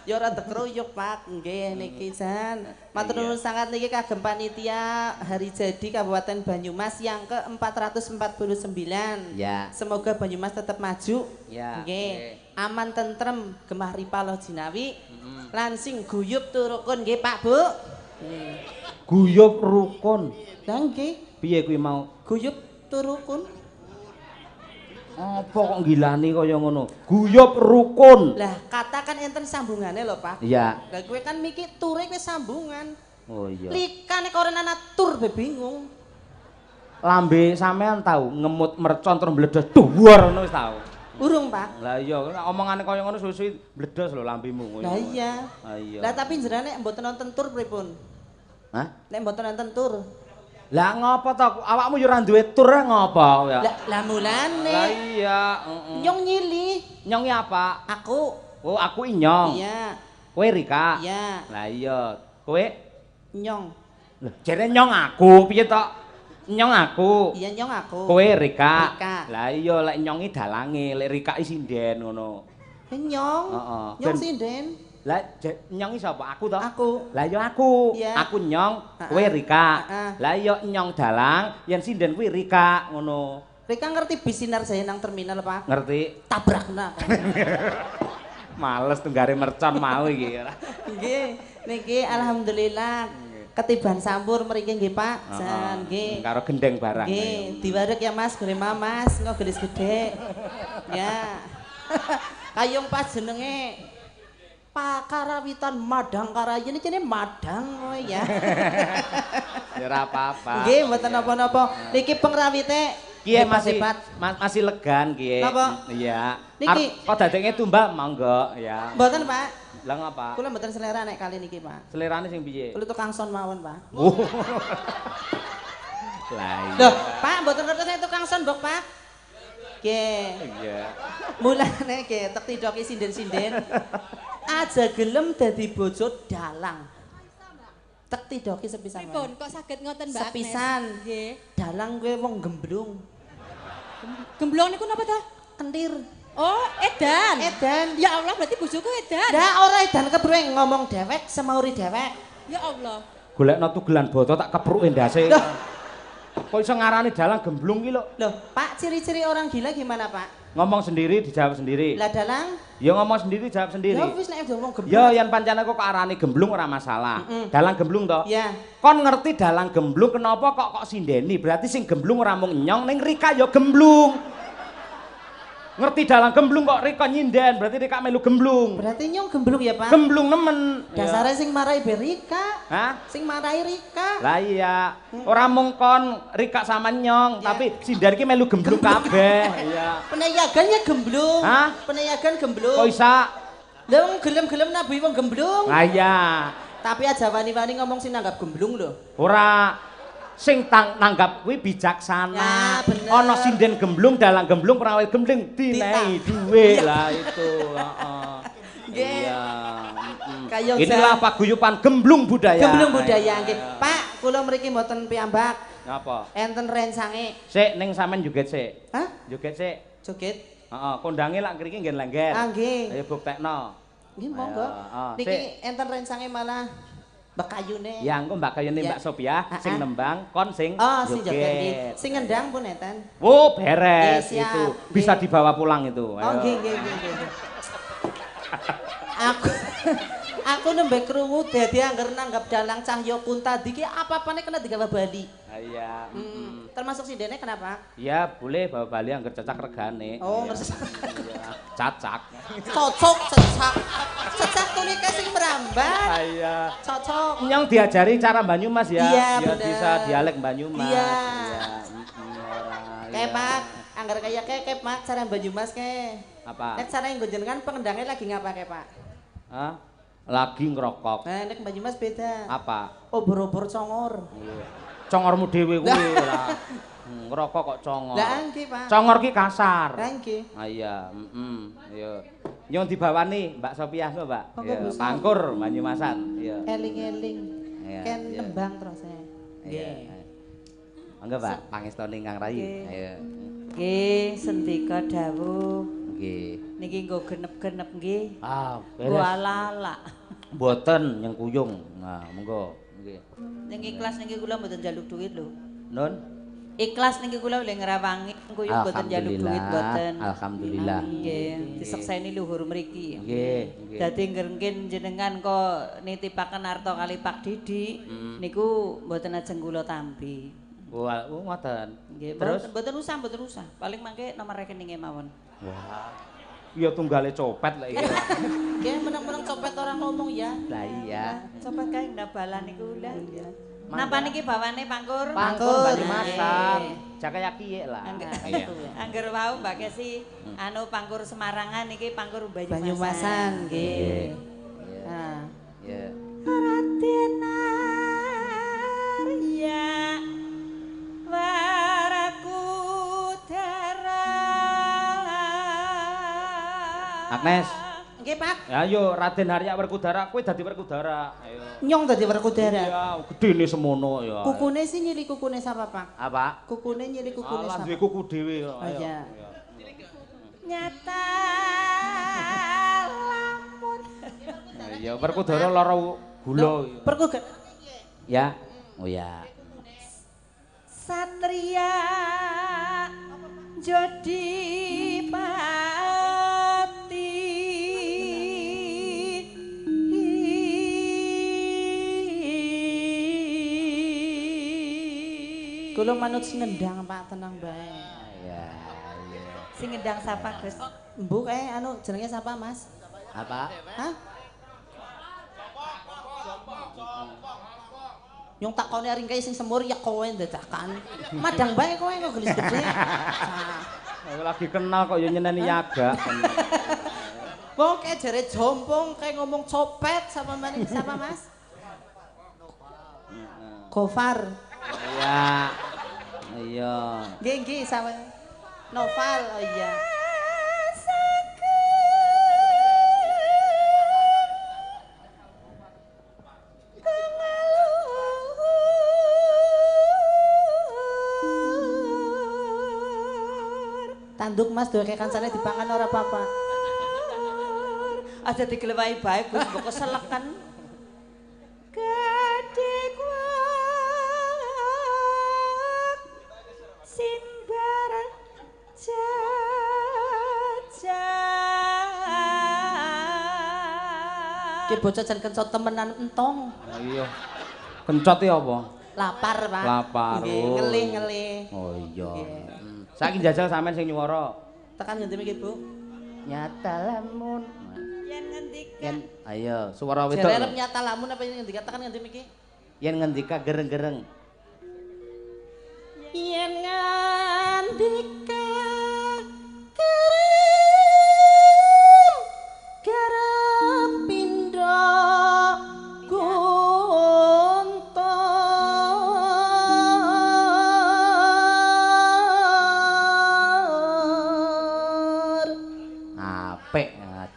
S3: Ya ora dekruyuk, Pak. Nggih niki Jan. Matur nuwun sangat niki kagem panitia Hari Jadi Kabupaten Banyumas yang ke-449.
S1: Ya.
S3: Semoga Banyumas tetap maju.
S1: Ya.
S3: Nggih. Aman tentrem gemah ripalo jinawi. Lan sing guyub turukun nggih, Pak, Bu.
S1: Guyub rukun.
S3: Lah nggih,
S1: Piye kuwi mau?
S3: guyub turukun.
S1: Apa kok ngilani kaya ngono? Guyub rukun.
S3: Lah katakan enten sambungane lho, Pak.
S1: Iya.
S3: Lah kowe kan mikir ture kowe sambungan.
S1: Oh iya.
S3: Likane kok ora ana tur be bingung.
S1: Lambe sampean tahu ngemut mercon terus mbledos dhuwur ngono wis tahu.
S3: Urung, Pak.
S1: Lah iya, omongane kaya ngono suwi-suwi mbledos lho lambemu.
S3: Lah iya.
S1: Ah iya.
S3: Lah tapi jenengan nek mboten nonton tur pripun?
S1: Hah?
S3: Nek mboten nonton tur.
S1: Lah ngopo to? Awakmu yo ora duwe tur ngopo ya?
S3: Lah mulane.
S1: Lah iya,
S3: Nyong nyili.
S1: Nyongi apa?
S3: Aku.
S1: Oh, aku Inyong.
S3: Iya.
S1: Kowe Rika.
S3: Iya.
S1: Lah iya. Kowe
S3: Nyong.
S1: lho, jere nyong aku, piye to? Nyong aku.
S3: Iya nyong aku.
S1: Kowe Rika.
S3: Rika.
S1: Lah iya lek nyongi dalange, lek Rika sinden ngono.
S3: Nyong.
S1: Heeh.
S3: Nyong sinden.
S1: Lah nyongi sapa? Aku to?
S3: Aku.
S1: Lah ya aku.
S3: Iya.
S1: Aku nyong,
S3: Heeh.
S1: kowe Rika.
S3: Heeh.
S1: Lah ya nyong dalang, yen sinden kuwi Rika ngono.
S3: Rika ngerti bis sinar saya nang terminal, Pak.
S1: Ngerti?
S3: Tabrakna.
S1: Males tunggare mercon mau iki.
S3: Nggih, niki alhamdulillah ketiban sambur mriki nggih, Pak. Jan nggih.
S1: Karo gendeng barang.
S3: Nggih, diwarek ya Mas, gede Mas, engko gelis gede. Ya. Kayung pas jenenge Pak Karawitan Madang Karaya niki Madang kowe ya.
S1: Ya ora apa-apa.
S3: Nggih, mboten napa-napa. Niki pengrawite
S1: Kiye masih
S3: hebat.
S1: masih legan kiye.
S3: Napa?
S1: Iya.
S3: Niki-
S1: Kok dadenge tumbak monggo ya.
S3: Mboten, Pak.
S1: Lah ngapa?
S3: Kula mboten selera nek kali niki, Pak.
S1: Selerane sing piye?
S3: Kula tukang son mawon, Pak.
S1: Oh. Lah iya.
S3: Loh, Pak, mboten ngertos nek tukang son, Mbok, Pak. Nggih.
S1: Iya.
S3: Mulane nggih tek tidoki sinden-sinden. Aja gelem dadi bojo dalang. Tek tidoki sepisan.
S2: Pripun kok saged ngoten Mbak Agnes?
S3: Sepisan.
S2: Nggih.
S3: Dalang kowe wong gemblung.
S2: Gemblong niku napa ta?
S3: Kentir.
S2: Oh, edan.
S3: Edan.
S2: Ya Allah, berarti bojoku edan.
S3: Lah ora edan kebruwe ngomong dewek semauri dewek.
S2: Ya Allah.
S1: Golekno tugelan boto tak kepruke ndase.
S3: Loh.
S1: Kok iso ngarani dalang gemblung ki lho?
S3: Loh, Pak, ciri-ciri orang gila gimana, Pak?
S1: Ngomong sendiri dijawab sendiri.
S3: Lah dalang?
S1: Ya ngomong sendiri dijawab sendiri.
S3: Ya wis nek ngomong gemblung.
S1: Ya yen pancen kok arani gemblung ora masalah. Dalang gemblung to?
S3: Ya.
S1: Kon ngerti dalang gemblung kenapa kok sindeni? Berarti sing gemblung ora mung nyong ning Rika ya gemblung. Ngerti dalang gemblung kok Rika nyinden, berarti Rika melu gemblung.
S3: Berarti nyong gemblung ya, Pak?
S1: Gemblung nemen.
S3: Dasare sing marahi Rika.
S1: Hah?
S3: Sing marahi Rika.
S1: Lah iya. Ora mung kon Rika sama nyong,
S3: Ya.
S1: tapi sinden iki melu gemblung kabeh. Iya.
S3: Penayagan ya gemblung.
S1: Hah?
S3: Penayagan gemblung.
S1: Kok isa?
S3: Lah wong gelem-gelem nabuhi wong gemblung.
S1: Lah iya.
S3: Tapi aja wani-wani ngomong sing nanggap gemblung lho.
S1: Ora sing nanggap kuwi bijaksana.
S3: Ya, bener.
S1: Ana sinden gemblung, dalang gemblung, perawit gemblung dinehi duwe lah itu. Heeh.
S3: Nggih.
S1: Iya.
S3: Kayong
S1: Inilah paguyuban gemblung budaya.
S3: gemblung budaya nggih. Pak, kula mriki mboten piyambak.
S1: Apa?
S3: Enten rensange.
S1: Sik ning sampean joget sik.
S3: Hah?
S1: Joget sik.
S3: Joget.
S1: Heeh, kondange lak ngriki ngen lengger.
S3: Ah nggih.
S1: Ayo buktekno.
S3: Nggih monggo.
S1: Ayo,
S3: Niki
S1: sik.
S3: enten rensange malah Bakayune.
S1: Ya engko Mbak Kayune
S3: Ya.
S1: Mbak Sophia sing
S3: Ah.
S1: nembang, kon sing
S3: Oh, sing joget nggih. Sing ngendang pun enten.
S1: Oh, beres
S3: Nggih, siap.
S1: itu. Bisa
S3: Nggih.
S1: dibawa pulang itu.
S3: Oh
S1: Ayo.
S3: nggih nggih nggih nggih. Aku aku nembe krungu dadi angger nanggap dalang Cahyo Kuntadi ki apa-apane kena digawa Bali.
S1: Ah, iya.
S3: Termasuk sindene kenapa?
S1: Ya boleh bawa Bali angger cacak regane.
S3: Oh,
S1: Iya.
S3: ngerti.
S1: Iya. Cacak.
S3: Cocok cecak. Cecak tulike sing merambat.
S1: Ah, iya.
S3: Cocok.
S1: Nyong diajari cara Banyumas ya.
S3: Iya,
S1: Biar
S3: bener.
S1: bisa dialek Banyumas.
S3: Iya.
S1: Ora,
S3: Kayak
S1: iya.
S3: Pak, anggar kayak kayak Pak cara Banyumas ke.
S1: Apa?
S3: Nek cara yang jenengan pengendangnya lagi ngapa kayak Pak?
S1: Hah? Lagi ngerokok.
S3: Nek Banyumas beda.
S1: Apa?
S3: Obor-obor congor.
S1: Iya. Congormu dhewe kuwi ora. Ngerokok kok congor.
S3: Lah nggih, Pak.
S1: Congor ki kasar.
S3: Lah nggih.
S1: Ah iya, iya. Nyong dibawani Mbak Sopiah kok, Mbak.
S3: Oh,
S1: Iya,
S3: bagus.
S1: Pangkur Banyumasan. Iya.
S3: Eling-eling.
S1: Iya,
S3: Ken
S1: iya.
S3: nembang terus saya.
S1: Iya. Mangga, Pak, pangestoni Kang Rayi. Ayo.
S4: Nggih, sendika dawuh.
S1: Nggih.
S4: Niki nggo genep-genep nggih.
S1: Ah,
S4: Nggo
S1: beres.
S4: ala-ala.
S1: Mboten yang kuyung. Nah, monggo. Nggih.
S4: Ning ikhlas niki kula mboten njaluk duit lho.
S1: Nun.
S4: Ikhlas niki kula oleh ngerawangi kuyung mboten njaluk duit mboten.
S1: Alhamdulillah.
S4: Nggih, disekseni luhur mriki.
S1: Nggih, nggih.
S4: Dadi ngerengken jenengan kok nitipaken arta kali Pak Didi niku mboten ajeng kula tampi.
S1: Wah, ngoten.
S4: Nggih,
S1: Terus
S4: mboten usah. Paling mangke nomor rekeninge mawon.
S1: wah. Iya tunggale copet lek iki.
S3: Nggih, meneng-meneng copet orang ngomong ya.
S1: Lah iya.
S4: Coba kae ndabalan niku lha. Napa niki bawane Pangkur?
S1: Pangkur
S3: Pangkur.
S1: Banyumasan.
S4: Nggih.
S1: Jakaya kiye lah. Iya.
S4: Angger wau Mbak Kesi anu Pangkur Semarangan niki Pangkur Banyumasan.
S3: Banyumasan nggih.
S1: Iya.
S3: Nah,
S1: Iya.
S4: Raden Arya Warakudara.
S1: Agnes.
S3: nggih, Pak.
S1: Ayo Raden Harya Werkudara, kowe dadi Werkudara. Ayo.
S3: Nyong dadi Werkudara.
S1: Iya, gedene semono ya.
S3: Kukune sih nyili kukune sapa, Pak?
S1: Apa?
S3: Kukune nyili kukune
S1: Alah
S3: sapa?
S1: duwe kuku dhewe kok.
S3: Oh, iya.
S4: Nyata lamun.
S1: Nah, iya, Werkudara lara gula.
S3: Perku
S1: Ya. Oh ya.
S4: Satria Jodi Pati.
S3: kula manut ngendang, Pak, tenang bae.
S1: Ya, iya.
S4: Sing ngendang sapa, Gus?
S3: Mbok anu jenenge sapa, Mas?
S1: Apa?
S3: Hah? Nyong takone ringkae sing semur ya kowe ndadakan. Madang bae kowe kok gelis gede.
S1: Aku lagi kenal kok ya nyeneni yaga.
S3: Wong kayak jare jompong kayak ngomong copet sama maning sama Mas? Gofar.
S1: Iya. Iya.
S3: Nggih nggih sama Noval. Oh iya. Tanduk Mas duwe kancane dipangan ora apa-apa.
S4: Aja diglewahi bae Gus, mbok keselekan. Gadek wak simbar jajan.
S3: Ki bocah jan kencot temenan entong.
S1: Oh, iya. Kencot ya apa?
S3: Lapar, Pak.
S1: Lapar.
S3: Nggih,
S1: Oh.
S3: ngelih-ngelih.
S1: Oh iya.
S3: Nggih.
S1: Saiki jajal sampean sing nyuwara.
S3: Tekan ngendi iki, Bu?
S1: Nyata lamun.
S4: Yen ngendika
S1: Yen ayo suara wedok.
S3: Jere arep nyata lamun apa yang dikatakan ngendi iki?
S1: Yen ngendika gereng-gereng.
S3: Yen ngandika kerem pindha guntur.
S1: Apik,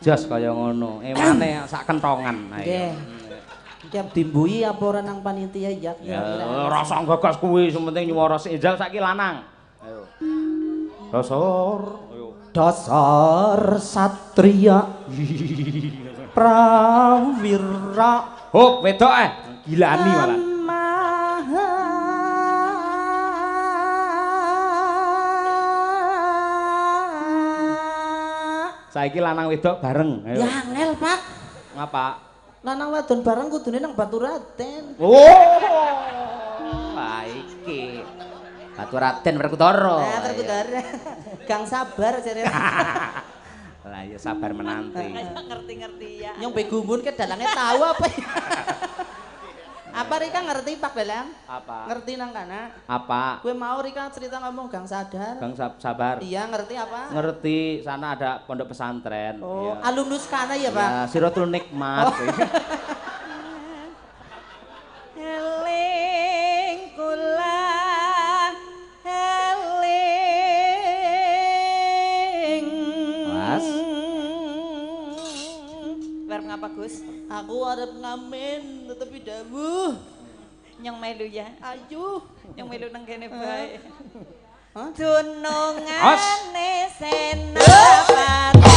S1: jos kaya ngono. Emane sak kentongan.
S3: Nggih. Iki dimbui apa ora nang panitia ya?
S1: Ya, rasa gagas kuwi, sementing nyuwara sinjal saiki lanang. Ayo. Dasar. Ayo.
S3: Dasar satria prawira
S1: Hop, wedok gilani malah. Saiki lanang wedok bareng. Ayo.
S3: Ya angel, Pak.
S1: Ngapa?
S3: Lanang wadon bareng kudune nang Baturaden.
S1: Oh. Wah, iki. Baturaden Werkudara.
S3: Nah, terkudara. Gang sabar jare.
S1: Lah ya sabar menanti.
S4: ngerti-ngerti ya.
S3: Nyong begumun ke dalange tahu apa ya? Apa Rika ngerti Pak Belang?
S1: Apa?
S3: Ngerti nang kana?
S1: Apa?
S3: Gue mau Rika cerita ngomong gang sadar.
S1: Gang sabar.
S3: Iya ngerti apa?
S1: Ngerti sana ada pondok pesantren.
S3: Oh,
S1: Iya.
S3: alumnus kana ya Pak?
S1: Ya, Sirotul Nikmat.
S4: Eling kula eling.
S1: Mas.
S4: Arep ngapa Gus?
S3: Aku arep ngamen tetapi dawuh.
S4: Nyong melu ya.
S3: Ayo.
S4: Nyong melu nang kene bae.
S3: Hah?
S4: Dunungane senapati.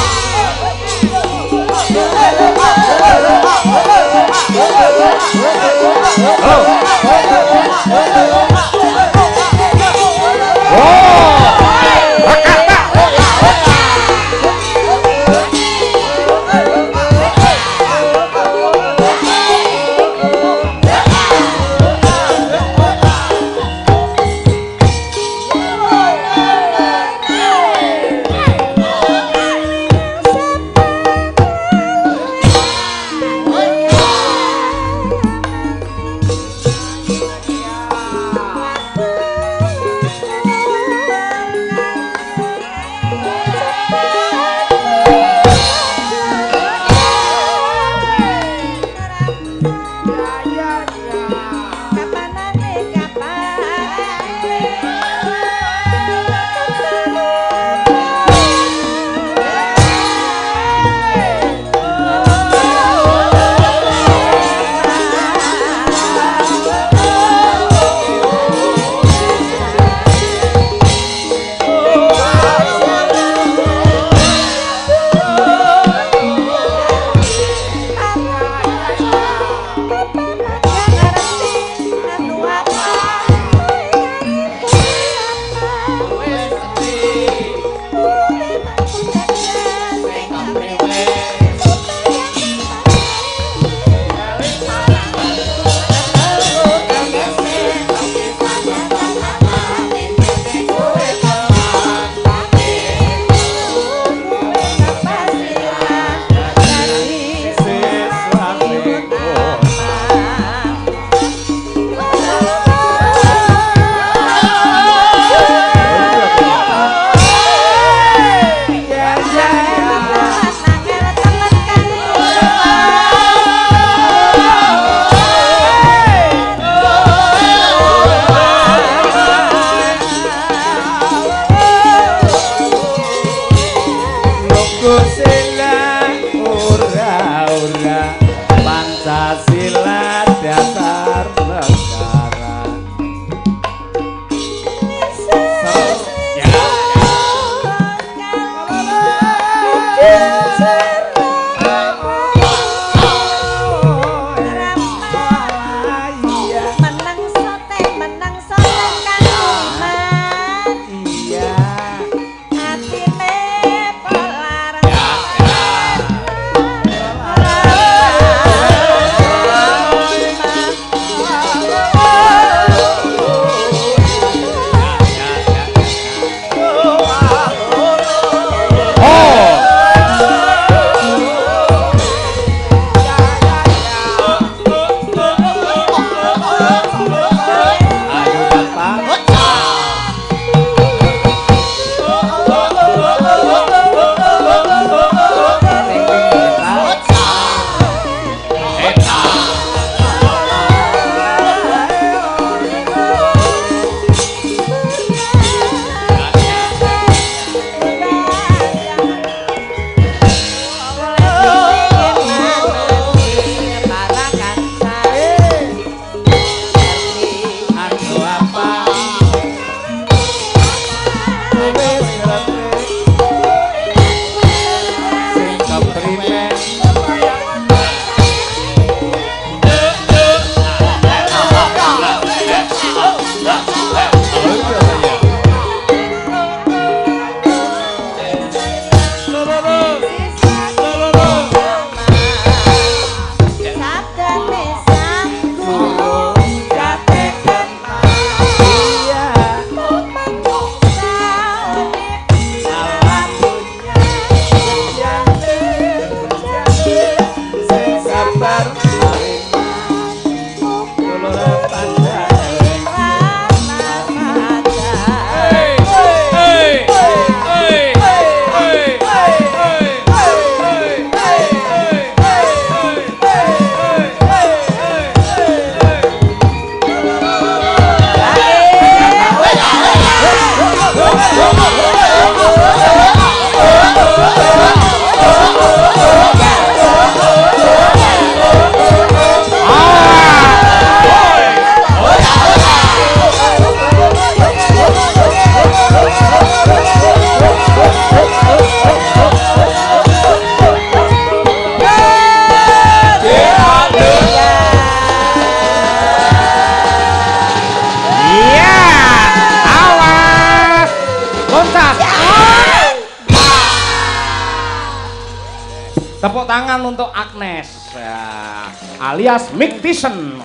S1: Tepuk tangan untuk Agnes ya, alias Mick Tyson.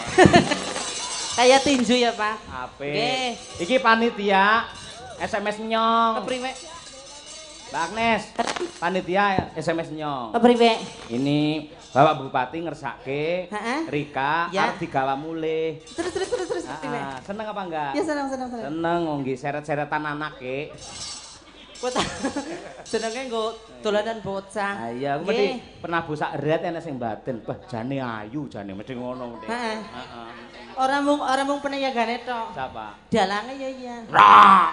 S3: Kayak tinju ya, Pak.
S1: Apik.
S3: Nggih.
S1: Iki panitia SMS nyong.
S3: Kepriwe?
S1: Mbak Agnes, panitia SMS nyong.
S3: Kepriwe?
S1: Ini Bapak Bupati ngersake
S3: Heeh.
S1: Rika
S3: Ya.
S1: arep digawa mulih.
S3: Terus kepriwe?
S1: Seneng apa enggak?
S3: Ya seneng.
S1: Seneng nggih seret-seretan anake.
S3: Kota jenenge nggo dolanan bocah.
S1: Ah iya, aku mesti pernah bosak erat ana sing batin. Bah, jane ayu jane mesti ngono mesti.
S3: Heeh.
S1: Heeh.
S3: Ora mung penayagane tok.
S1: Siapa?
S3: Dalange ya iya.
S1: Ra.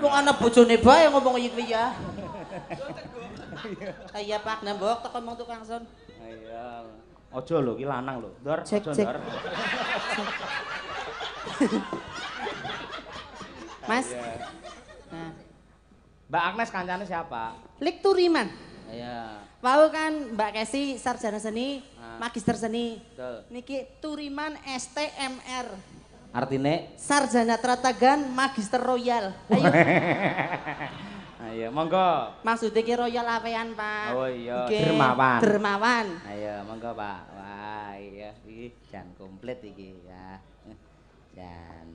S3: Wong ana bojone bae ngomong iki ya. Iya Pak, nembok tok ngomong tukang son.
S1: Iya. Ojo lho, ki lanang lho. Ndor,
S3: Cek,
S1: ojo
S3: cek.
S1: ndor.
S3: Mas.
S1: Iya.
S3: Nah,
S1: Mbak Agnes kancane siapa?
S3: Lik Turiman.
S1: Iya.
S3: Mau kan Mbak Kesi sarjana seni, magister seni.
S1: Betul.
S3: Niki Turiman STMR.
S1: Artine
S3: Sarjana Tratagan Magister Royal. Ayo,
S1: ayo monggo.
S3: maksudnya ki Royal awean, Pak.
S1: Oh iya,
S3: Nggih,
S1: dermawan.
S3: Dermawan.
S1: Ayo monggo Pak. Wah, iya iki jan komplit iki ya. Jan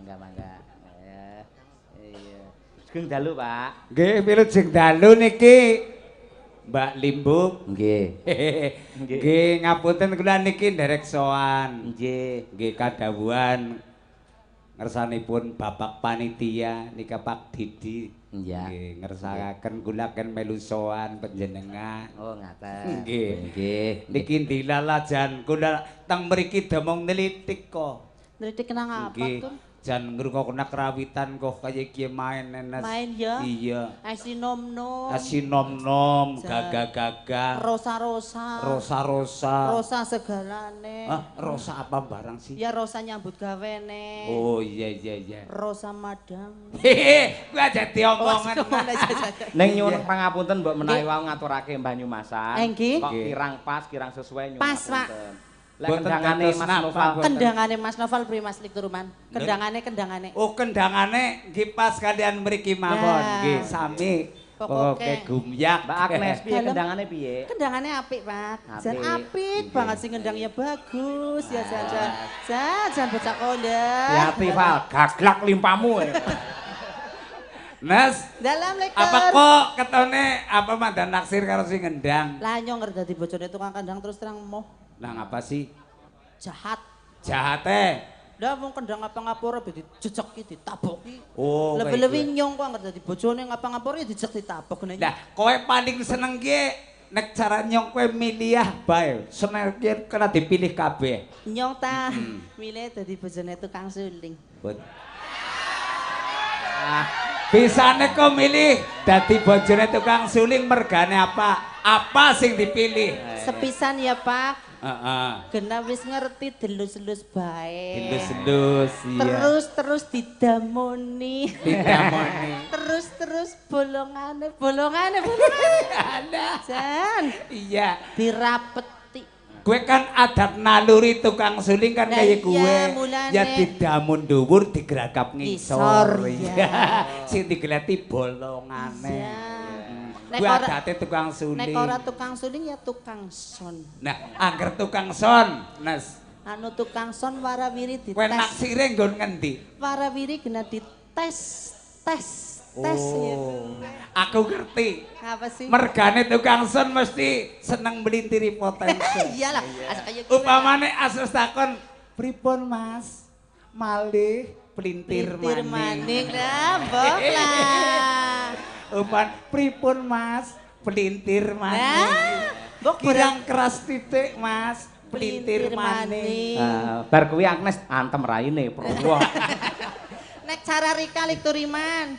S1: mangga. Iya. Sugeng dalu, Pak.
S5: Nggih, wilujeng dalu niki Mbak Limbuk.
S1: Nggih.
S5: Nggih, ngapunten kula niki nderek sowan.
S1: Nggih.
S5: Nggih kadhawuhan ngersanipun Bapak Panitia nika Pak Didi.
S1: Iya.
S5: Nggih, ngersakaken kula ken melu sowan panjenengan.
S1: Oh, ngaten.
S5: Nggih.
S1: Nggih.
S5: Niki dilalajan kula teng mriki demong nelitik kok.
S3: Nelitik kenang apa
S5: Nggih.
S3: tuh?
S5: Jan ngrungokna kerawitan kok kaya iki main nenes.
S3: Main ya?
S5: Iya.
S3: Asinom-nom.
S5: Asinom-nom,
S3: Jan.
S5: gagah-gagah,
S3: Rosa-rosa.
S5: rosa-rosa.
S3: Rosa segalane.
S5: Ah, rosa apa barang sih?
S3: Ya Rosa nyambut gawene.
S5: Oh iya.
S3: Rosa Madang.
S5: Hehe, gua jadi omongan.
S1: Ning nyuwun pangapunten mbok menawi wau ngaturake Banyumasan.
S3: Nggih.
S1: Kok kirang pas, kirang sesuai nyuwun.
S3: Pas, Pak.
S1: Lek
S5: Boten
S1: kendangane
S5: dados
S1: Mas
S5: napa,
S1: Noval.
S5: boten.
S3: Kendangane Mas Noval Pri Mas Lik Turuman. Kendangane.
S5: Oh, kendangane nggih pas kalian mriki mawon.
S3: Nah.
S5: Nggih, sami.
S3: Pokoke.
S5: Pokoke gumyak.
S1: Mbak Agnes piye
S3: Dalem.
S1: kendangane piye?
S3: Kendangane apik, Pak. Jan
S1: Apik.
S3: apik
S1: Nggih.
S3: banget sih kendangnya bagus ya jan bocah kondet.
S1: Hati Val, gaglak limpamu.
S5: Nes,
S3: Dalam lektor.
S5: apa kok ketone apa mandan naksir karo sing ngendang?
S3: Lah nyong ngerti dadi bojone tukang kandang terus terang moh
S5: Lah ngapa sih?
S3: jahat.
S5: Jahate.
S3: Lah wong kendang ngapa-ngapura be dijejeki ditaboki.
S5: Oh, kayak
S3: Lebih-lebih nyong kok ngerti dadi bojone ngapa-ngapura ya dijek ditabok nek.
S5: Lah, kowe paling seneng ki nek cara nyong kowe miliah bae. Seneng ki kena dipilih kabeh.
S3: Nyong ta milih dadi bojone tukang suling.
S5: Bot. Ah, bisane kok milih dadi bojone tukang suling mergane apa? Apa sing dipilih?
S3: Sepisan ya, Pak.
S5: Heeh.
S3: Genah wis ngerti delus-delus bae.
S5: Delus-delus iya.
S3: Terus didamoni.
S5: Didamoni.
S3: Terus bolongane. Ada. Jan,
S5: Iya.
S3: dirapeti.
S5: Gue kan adat naluri tukang suling kan
S3: Nah,
S5: kayak
S3: iya,
S5: gue.
S3: mulane.
S5: Ya didamun dhuwur digeragap
S3: Ngisor,
S5: ngisor.
S3: iya.
S5: Sing digeleti bolongane.
S3: Iya. Nek
S5: Gue
S3: ora-
S5: adate tukang suling.
S3: Nek ora tukang suling ya tukang son.
S5: Nah, angger tukang son, Nes.
S3: Anu tukang son warawiri
S5: Kowe
S3: dites.
S5: naksire nggon ngendi?
S3: Warawiri kena dites. Ya.
S5: Aku ngerti.
S3: Apa sih?
S5: Mergane tukang son mesti seneng melintiri potensi.
S3: Iyalah, asa kayak gitu.
S5: Upamane asus takon, "Pripun, Mas? Malih pelintir
S3: Pelintir
S5: maning."
S3: maning dah, bok lah.
S5: Upan, "Pripun, Mas? Pelintir maning."
S3: Bok
S5: Kirang keras titik, Mas. Pelintir maning.
S1: Bar kuwi Agnes antem raine prowo.
S3: Nek cara Rika Lik Turiman.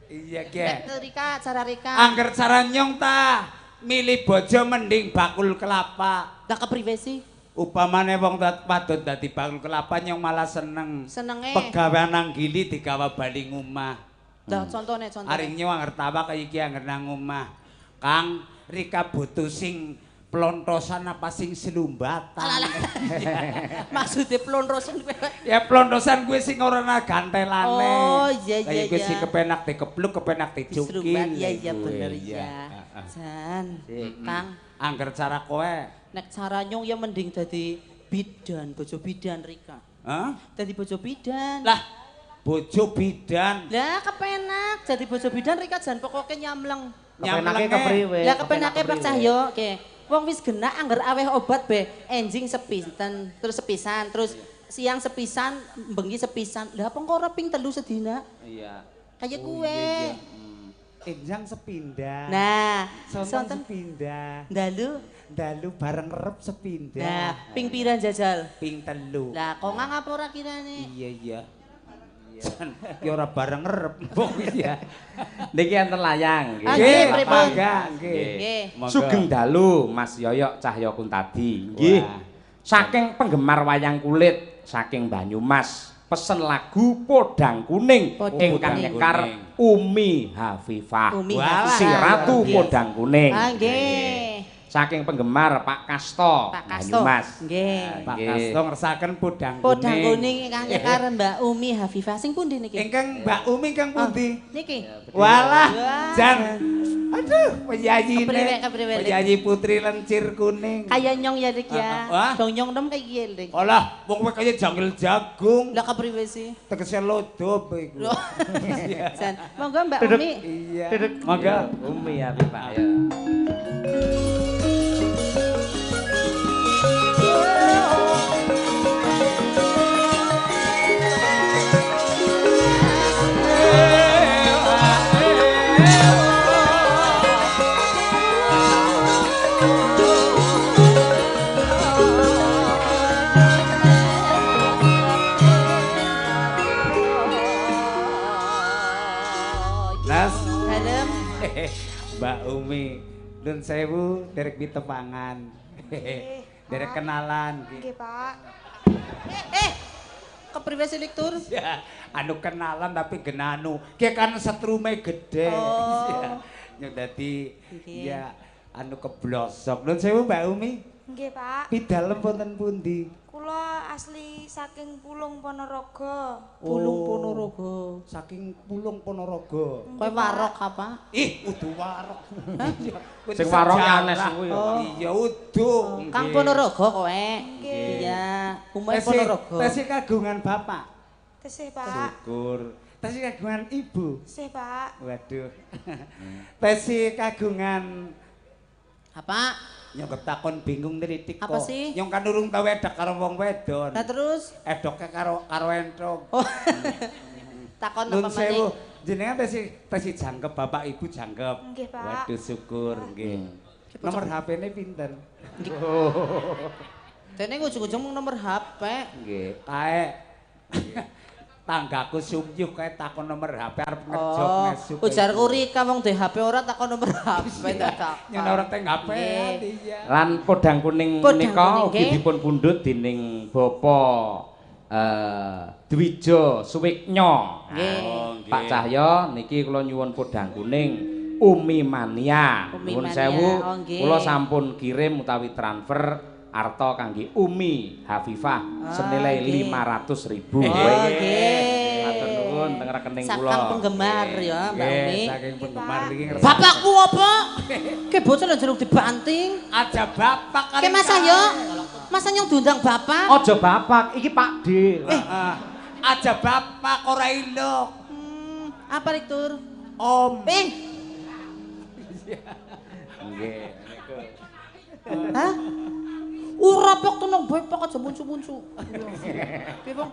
S5: Iya,
S3: Nek
S5: Ki.
S3: Rika cara Rika.
S5: Angger cara nyong ta, milih bojo mending bakul kelapa.
S3: Lah kepriwe sih?
S5: Upamane wong padot dadi bakul kelapa nyong malah seneng.
S3: Senenge.
S5: Pegawean nang gili digawa bali ngomah.
S3: Lah contone.
S5: Aring nyong angger tawa kaya iki angger nang omah. Kang, Rika butuh sing Plontosan apa sing selumbatan?
S3: Maksudnya plonrosan.
S5: Ya plontosan gue sing ora ana gantelane.
S3: Oh, iya, iya,
S5: Kayak gue sing
S3: iya.
S5: kepenak dikepluk, kepenak
S3: Diserumbat,
S5: dicukil.
S3: iya, iya,
S5: Gue,
S3: bener,
S5: iya.
S3: iya. Jan, Kang,
S5: Angger cara kowe.
S3: nek cara nyong ya mending dadi bidan, bojo bidan Rika.
S5: Hah?
S3: Dadi bojo bidan.
S5: Lah, bojo bidan.
S3: Lah kepenak jadi bojo bidan Rika jan pokoke nyamleng.
S1: Kepenake kepriwe?
S3: Lah kepenake Pak Cahyo, oke. Wong wis genah angger aweh obat be, enjing sepisan, terus sepisan, terus siang sepisan, bengi sepisan. Lah apa kok ora ping 3 sedina?
S1: Iya.
S3: Kayak kue.
S5: Enjang sepindah.
S3: Nah,
S5: Sonten
S3: sonten
S5: sepindah.
S3: dalu.
S5: Dalu bareng rep sepindah.
S3: Nah, ping pira jajal?
S5: Ping telu.
S3: Lah kok ngapa ora kirane?
S5: Iya iya. Ki ora bareng rep. Oh iya.
S1: Niki enten layang
S3: Ah,
S1: nggih.
S3: nggih, pripun?
S5: Mangga nggih.
S3: Nggih.
S5: Monggo.
S1: Sugeng dalu Mas Yoyok Cahyo Kuntadi. Nggih.
S5: Wah.
S1: Saking penggemar wayang kulit saking Banyumas pesen lagu Podang Kuning
S3: Podang
S1: ingkang
S3: Kuning.
S1: nyekar Umi Hafifah.
S3: Umi
S5: Walah.
S1: Si
S3: Hafifah.
S1: Ratu
S3: Luar biasa.
S1: Podang Kuning.
S3: Ah nggih.
S1: Saking penggemar Pak Kasto
S3: Pak Kasto.
S1: Banyumas.
S3: Nggih.
S5: Pak
S1: Nggih.
S5: Kasto ngersaken podang kuning.
S3: Podang kuning ingkang nyekar Mbak Umi Hafifah sing pundi niki?
S5: Ingkang Mbak Umi ingkang pundi?
S3: Niki.
S5: Walah,
S3: Wah.
S5: Jan. Aduh, penyanyi
S3: Kepriwe, kepriwe, Lik?
S5: penyanyi putri lencir kuning.
S3: Kaya nyong ya dik ya.
S5: Wah.
S3: Dong nyong dem kayak gini dik.
S5: Olah, wong kowe kaya jangil jagung.
S3: Lah kepriwe sih?
S5: Tegese lodo iku.
S3: Loh. Jan, monggo Mbak
S1: Duduk.
S3: Umi.
S5: Iya.
S1: Monggo Umi Hafifah ya.
S5: Nas,
S3: Adem.
S5: Mbak Umi, nun sewu derek ditepangan. Derek kenalan.
S6: Nggih, Pak.
S3: Kepriwe sih dik tur?
S5: Ya, anu kenalan tapi genanu. Ki kan setrume gede.
S3: Oh.
S5: Ya, nyong dadi
S3: Nggih.
S5: ya anu keblosok. Nun sewu Mbak Umi,
S6: Nggih, Pak.
S5: pidalem wonten pundi?
S6: Kula asli saking Pulung Ponorogo.
S3: Pulung Ponorogo.
S5: Saking Pulung Ponorogo.
S3: Kowe warok apa?
S5: Ih, udu warok.
S1: Sing warok anes kuwi.
S5: Iya, udu.
S3: Kang Ponorogo kowe.
S6: Nggih.
S3: Iya, umumnya Ponorogo.
S5: Tesi kagungan bapak.
S6: Tesih, Pak.
S5: Syukur. Tesi kagungan ibu.
S6: Tesih, Pak.
S5: Waduh. Tesi kagungan
S3: Apa?
S5: nyong takon bingung nritik kok.
S3: Apa sih?
S5: Nyong kan urung tau edak karo wong wedon.
S3: Nah terus
S5: Edoke karo entrong.
S3: oh. Takon
S5: Nun
S3: apa
S5: sewu,
S3: maning?
S5: jenengan tesi jangkep bapak ibu jangkep.
S6: Nggih, Pak.
S5: Waduh syukur nggih. Nomor HP-ne pinten?
S3: Dene ujung-ujung mung nomor HP.
S1: Nggih.
S5: Kae tanggaku sumyuh kae takon nomor HP arep ngejok
S3: Oh,
S5: mesuk.
S3: ujarku Rika mong di HP ora takon nomor HP dadak.
S5: Nyen ora teng HP
S3: Nggih.
S5: iya.
S1: Lan Podang Kuning
S3: Podang
S1: menika
S3: Kuning,
S1: ugi
S3: nggih.
S1: dipun pundhut dening Bapak Dwijo Suwiknya.
S3: Nggih.
S5: Oh, nggih.
S1: Pak Cahyo niki kula nyuwun Podang Kuning Umi Mania.
S3: Umi
S1: Nuwun
S3: Mania,
S1: sewu,
S3: oh, nggih.
S1: kula sampun kirim utawi transfer arta kangge Umi Hafifah senilai
S3: nggih.
S1: 500.000.
S3: Oh, nggih.
S1: Matur nuwun teng rekening kula.
S3: Sakang penggemar ya, Mbak
S5: Nggih,
S3: Umi.
S5: saking penggemar iki ngerti.
S3: Bapakku apa? Ke bocah lan jeruk dibanting.
S5: Aja bapak kali.
S3: Ke Mas Ahyo. Mas Anyong diundang bapak.
S1: Aja bapak, iki Pak D.
S5: Aja bapak ora ilok.
S3: Apa Rik Tur?
S5: Om.
S3: Ping.
S1: Nggih.
S3: Hah? Ora pok tenang bae pok aja muncu-muncu. Piye, Bang?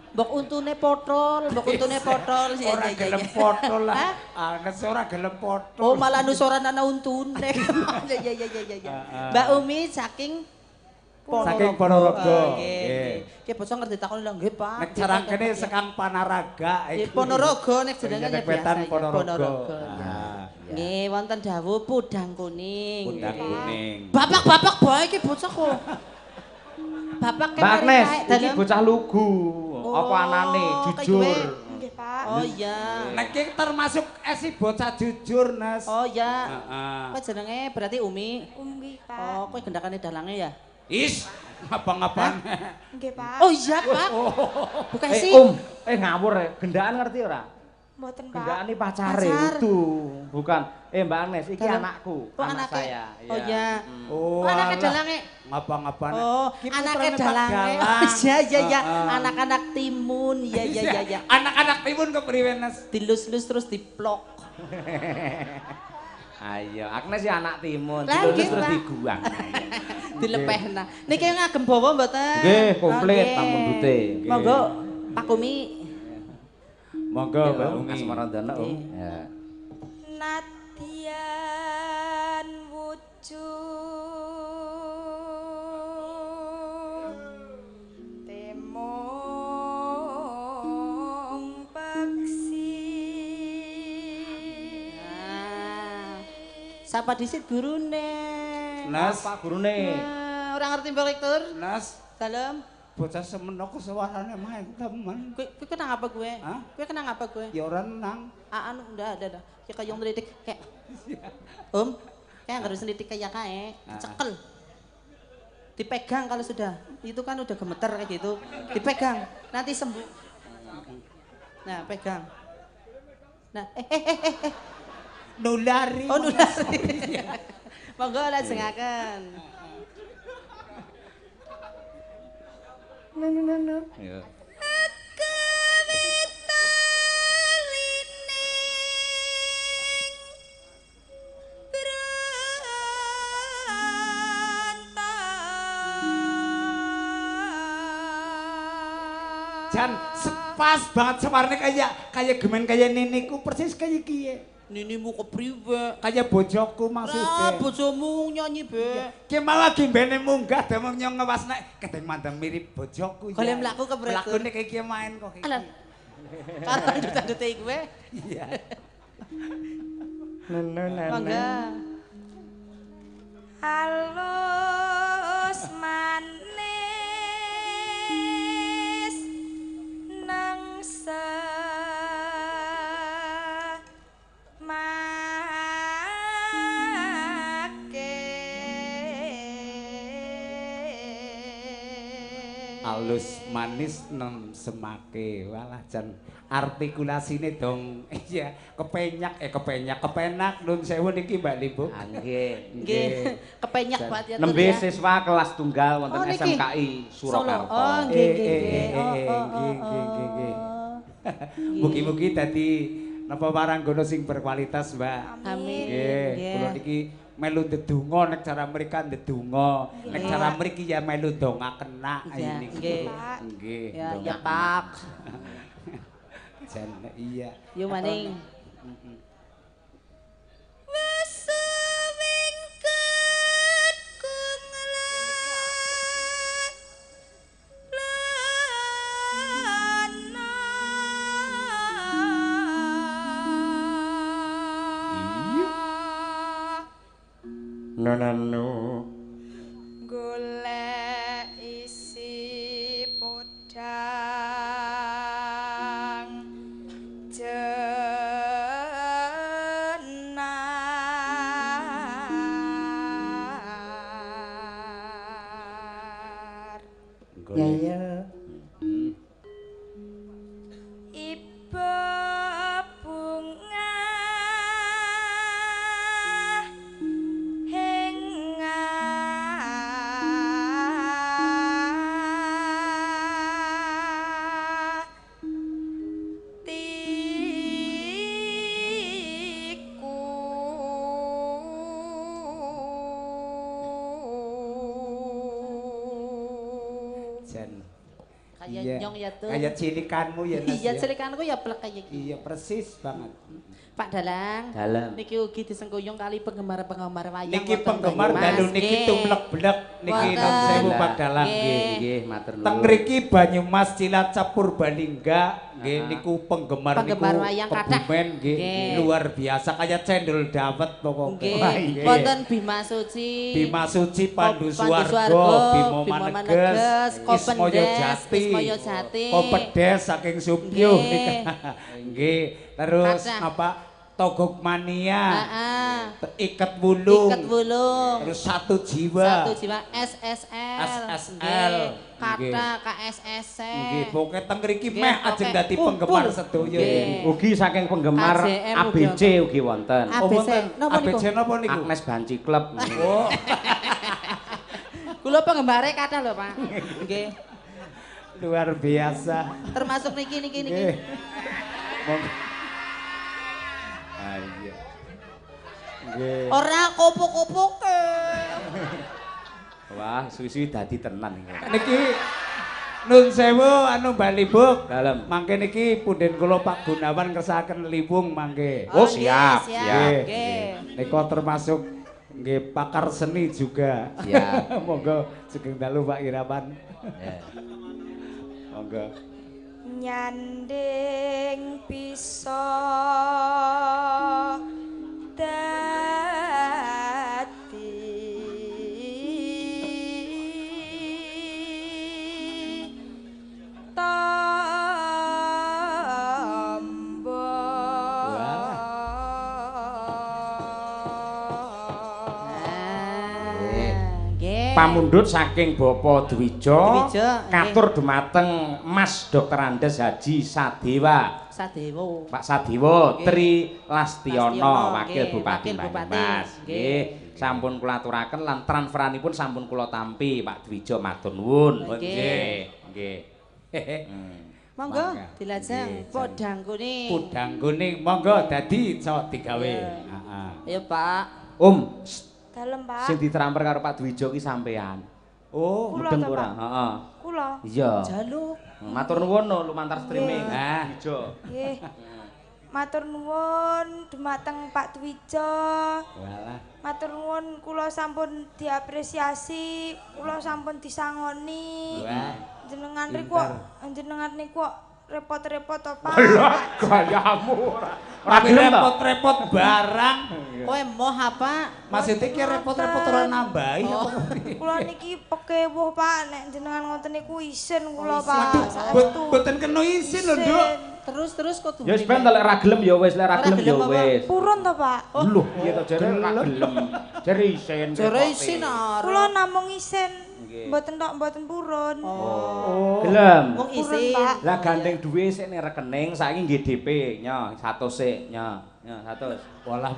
S3: Mbok untune potol, mbok untune potol. Ya,
S5: Ora
S3: ya, ya,
S5: gelem
S3: ya.
S5: foto
S3: Hah?
S5: lah. Anes ora gelem foto.
S3: Oh, malah nusoran ana untune. Ya, ya. Mbak Umi saking
S5: Saking Ponorogo.
S3: Oh,
S5: Nggih.
S3: nggih. Ki bocah ngerti takon lho nggih, Pak.
S5: Nek carangkene sekang Panaraga
S3: Nggih, Ponorogo nek jenenge ya
S5: Wetan
S3: biasa.
S5: Ponorogo.
S3: Ya. Nggih, wonten dawuh Podang Kuning.
S5: Podang
S3: Nggih.
S5: Kuning.
S3: Bapak-bapak bae iki bocah kok. Bapak
S1: Mbak Agnes, iki
S3: dalem.
S1: bocah lugu. Apa
S3: Oh,
S1: anane
S3: kayak
S1: jujur.
S3: gue.
S6: Nggih, Pak.
S3: Oh iya.
S5: Nek iki termasuk esi bocah jujur, Nas.
S3: Oh iya.
S5: Heeh.
S3: Apa jenenge berarti Umi?
S6: Umi Pak.
S3: Oh, kowe gendakane dalange ya?
S5: Is, ngapa-ngapaan.
S6: Nggih, Pak.
S3: Oh iya, Pak. Bukan sih.
S1: Ngawur ya. Gendaan ngerti ora?
S6: Mboten, Pak.
S1: Gendaan ini pacare
S3: Pacar.
S1: itu. Bukan. Mbak Agnes, iki
S3: Dalam-
S1: anakku.
S3: Oh,
S1: anak
S3: anaknya.
S1: saya.
S3: Oh iya.
S5: Oh,
S3: Oh, anaknya
S5: alah.
S3: dalange.
S5: Ngapa-ngapaan.
S3: Oh,
S5: Ki
S3: anaknya
S5: putrane Pak
S3: dalange.
S5: Dalang.
S3: Oh, iya iya iya.
S5: Heeh.
S3: Anak-anak timun. Iya iya iya iya.
S5: Anak-anak timun kepriwe Nes?
S3: Dilus-lus terus diplok.
S1: Ayo, Agnes ya anak timun.
S3: Lah,
S1: Dilulus
S3: nggih,
S1: terus
S3: Pak.
S1: diguang.
S3: Dilepehna. Niki ngagem bawa mboten?
S1: Nggih, komplit
S3: Nggih.
S1: pambundute.
S3: Monggo Pak Kumi.
S5: Monggo Mbak Umi.
S1: Asmaradana, Om. Ya.
S6: Nadyan wujud temong peksi.
S3: Nah, sapa disit gurune?
S5: Nas,
S1: Pak gurune.
S3: Nah, ora ngerti Mbak Rektor?
S5: Nas,
S3: Salam.
S5: bocah semeno ku suarane main temen.
S3: Kowe kenang apa gue?
S5: Hah?
S3: Kowe kenang apa gue?
S5: Ya ora nang.
S3: Anu udah ada. Kayak kayong ngelidik kayak Om, kayak harus ngelidik kayak cekel. Dipegang kalau sudah. Itu kan udah gemeter kayak gitu. Dipegang, nanti sembuh. Nah, pegang. Nah,
S5: Nulari.
S3: oh nulari. Monggo lajengaken.
S1: Ya.
S5: Jan pas banget sewarne kayak gemen kayak niniku persis kayak kiye.
S3: Ninimu kepriwe?
S5: Kayak bojoku
S3: Ah,
S5: maksudnya.
S3: bojomu nyanyi be.
S5: Ki malah gimbene munggah demong nyong ngewas nek kedeng mandang mirip bojoku.
S3: Kalau mlaku kepriwe?
S5: Lakune kayak kiye main kok.
S3: Alah. Kalau duduk-duduk gue.
S5: Iya.
S3: Mangga.
S6: Halus manis nangsa
S5: Halus manis nem semake walah jan artikulasine dong iya kepenak nun sewu niki Mbak Limbu.
S1: Nggih.
S3: Nggih, kepenyak banget ya.
S1: Nembe siswa kelas tunggal wonten
S3: Oh, niki.
S1: SMKI Surakarta.
S3: Oh, nggih nggih nggih.
S5: nggih. Mugi-mugi dadi napa waranggono sing berkualitas, Mbak.
S3: Amin.
S5: Nggih, kula niki melu ndedonga nek cara mrika ndedonga. Nek cara mriki ya melu dongakenak
S3: Iya,
S5: niki.
S3: nggih.
S5: Nggih.
S3: Ya, ya
S5: dongakenak.
S3: Pak.
S5: Jan iya.
S3: Yo maning.
S1: Nonanu.
S6: golek isi podang jenar
S3: Ya ya.
S6: iba bunga hengah tiku
S5: Jan.
S3: Kayak
S5: Iya.
S3: nyong ya tuh.
S5: Kayak cilikanmu ya, Nas.
S3: Iya,
S5: ya?
S3: celikanku ya plek kayak gitu.
S5: Iya, persis banget.
S3: Pak Dalang.
S1: Dalam.
S3: Niki ugi disengkuyung kali penggemar-penggemar wayang.
S5: Niki
S3: wonten
S5: penggemar
S3: Banyumas,
S5: dalu niki
S3: nggih.
S5: tumlek-blek niki
S3: Wonten.
S5: nun sewu Pak Dalang
S3: Nggih.
S5: nggih.
S1: Nggih, matur nuwun.
S5: Teng mriki Banyumas Cilacap Purbalingga nggih niku penggemar
S3: Penggemar
S5: niku
S3: wayang kathah.
S5: kebumen nggih
S3: Nggih.
S5: luar biasa kayak cendol dawet pokoknya.
S3: Nggih.
S5: Wah, nggih.
S3: Wonten Bima Suci.
S5: Bima Suci Pandu
S3: Pandu
S5: Suwargo,
S3: Suwargo,
S5: Bimo
S3: Bimo
S5: Maneges,
S3: Maneges,
S5: Ismoyo
S3: Kopendes,
S5: Jati,
S3: Ismoyo Jati.
S5: Kopedes saking Subyuh
S3: Nggih.
S5: nika. Nggih, terus
S3: Kathah.
S5: apa Togok Mania.
S3: Heeh.
S5: Iket Wulung.
S3: Iket Wulung.
S5: Terus Satu Jiwa.
S3: Satu Jiwa SSL.
S5: SSL.
S3: Kata KSSC.
S5: Nggih, pokoke teng mriki
S3: Nggih,
S5: meh
S3: pokoke
S5: ajeng dadi penggemar sedoyo.
S3: Nggih.
S1: Ugi saking penggemar
S3: AJM
S1: ABC ugi wonten.
S3: ABC. Napa niku?
S5: ABC napa niku?
S1: Agnes Banci Club.
S5: Oh.
S3: Kula penggembare kathah lho, Pak. Nggih.
S5: Luar biasa.
S3: Termasuk niki.
S5: Nggih. Ayo. Nggih.
S3: Ora kopok-kopoke.
S1: Wah, suwi-suwi dadi tenan iki.
S5: Niki nun sewu anu Mbak Libuk.
S1: Dalem.
S5: Mangke niki punden kula Pak Gunawan ngersakaken libung mangke.
S1: Oh, siap.
S3: Nggih.
S5: Nika termasuk nggih pakar seni juga.
S1: Siap.
S5: Monggo sugeng dalu Pak Irawan.
S1: Ya.
S5: Monggo.
S6: Nyanding bisa dadi
S1: Pamundhut saking Bapak Dwija
S3: Dwija,
S1: katur dumateng Mas Dr. Andes Haji Sadewa.
S3: Sadewo.
S1: Pak Sadewa
S3: Nggih.
S1: Tri Lastiono
S3: Lastiono,
S1: Wakil
S3: nggih,
S1: Bupati
S3: Wakil Bupati.
S1: Banyumas.
S3: Nggih.
S1: Nggih, sampun kula aturaken lan transferanipun sampun kula tampi Pak Dwija matur nuwun.
S3: Nggih.
S1: Nggih.
S3: Monggo
S5: Mangga.
S3: dilajeng podang kuning.
S5: Pudang kuning monggo dadi sok digawe.
S3: Iya.
S5: Heeh.
S3: Ayo, Pak.
S6: dalem Pak.
S1: Sing ditramper karo Pak Dwija ki sampean.
S5: Oh,
S6: Kula
S1: Mudeng
S6: to,
S1: ora?
S6: Pak?
S1: Heeh.
S6: Kula.
S1: Iya.
S3: Jaluk.
S1: Matur nuwun no lumantar streaming.
S6: Nggih.
S1: Nah, Dwija.
S6: Nggih. Matur nuwun dumateng Pak Dwija.
S5: walah.
S6: Matur nuwun kula sampun diapresiasi, kula sampun disangoni.
S5: Wah.
S6: Jenengan niku repot-repot to, Pak.
S1: Lah, gayamu ora. Ora
S5: Tapi
S1: gelem to?
S5: repot-repot barang.
S3: Kowe moh apa?
S5: Maksudnya ki repot-repot ora nambahi
S3: Oh.
S5: apa?
S6: Kula niki pekewuh, Pak, nek jenengan ngoten niku isin kula, Pak.
S5: Waduh,
S6: Saestu.
S5: boten kena isin lho, Nduk.
S3: Terus kudu.
S1: Ya wis ben lek ra gelem ya wis, lek ra
S3: Ora
S1: gelem ya
S3: gelem apa?
S1: wis.
S6: Purun to, Pak?
S1: Lho, piye to jare ra gelem. Jare isen.
S3: Jare isin arep.
S6: Kula namung isin.
S1: Nggih.
S6: Mboten tok mboten purun.
S3: Oh.
S1: Gelem.
S3: Wong
S6: Purun,
S3: isin.
S6: Pak.
S1: Lah gandeng duwe sik ning rekening saiki nggih DP nya 100 sik nya. Nya 100.
S5: Walah.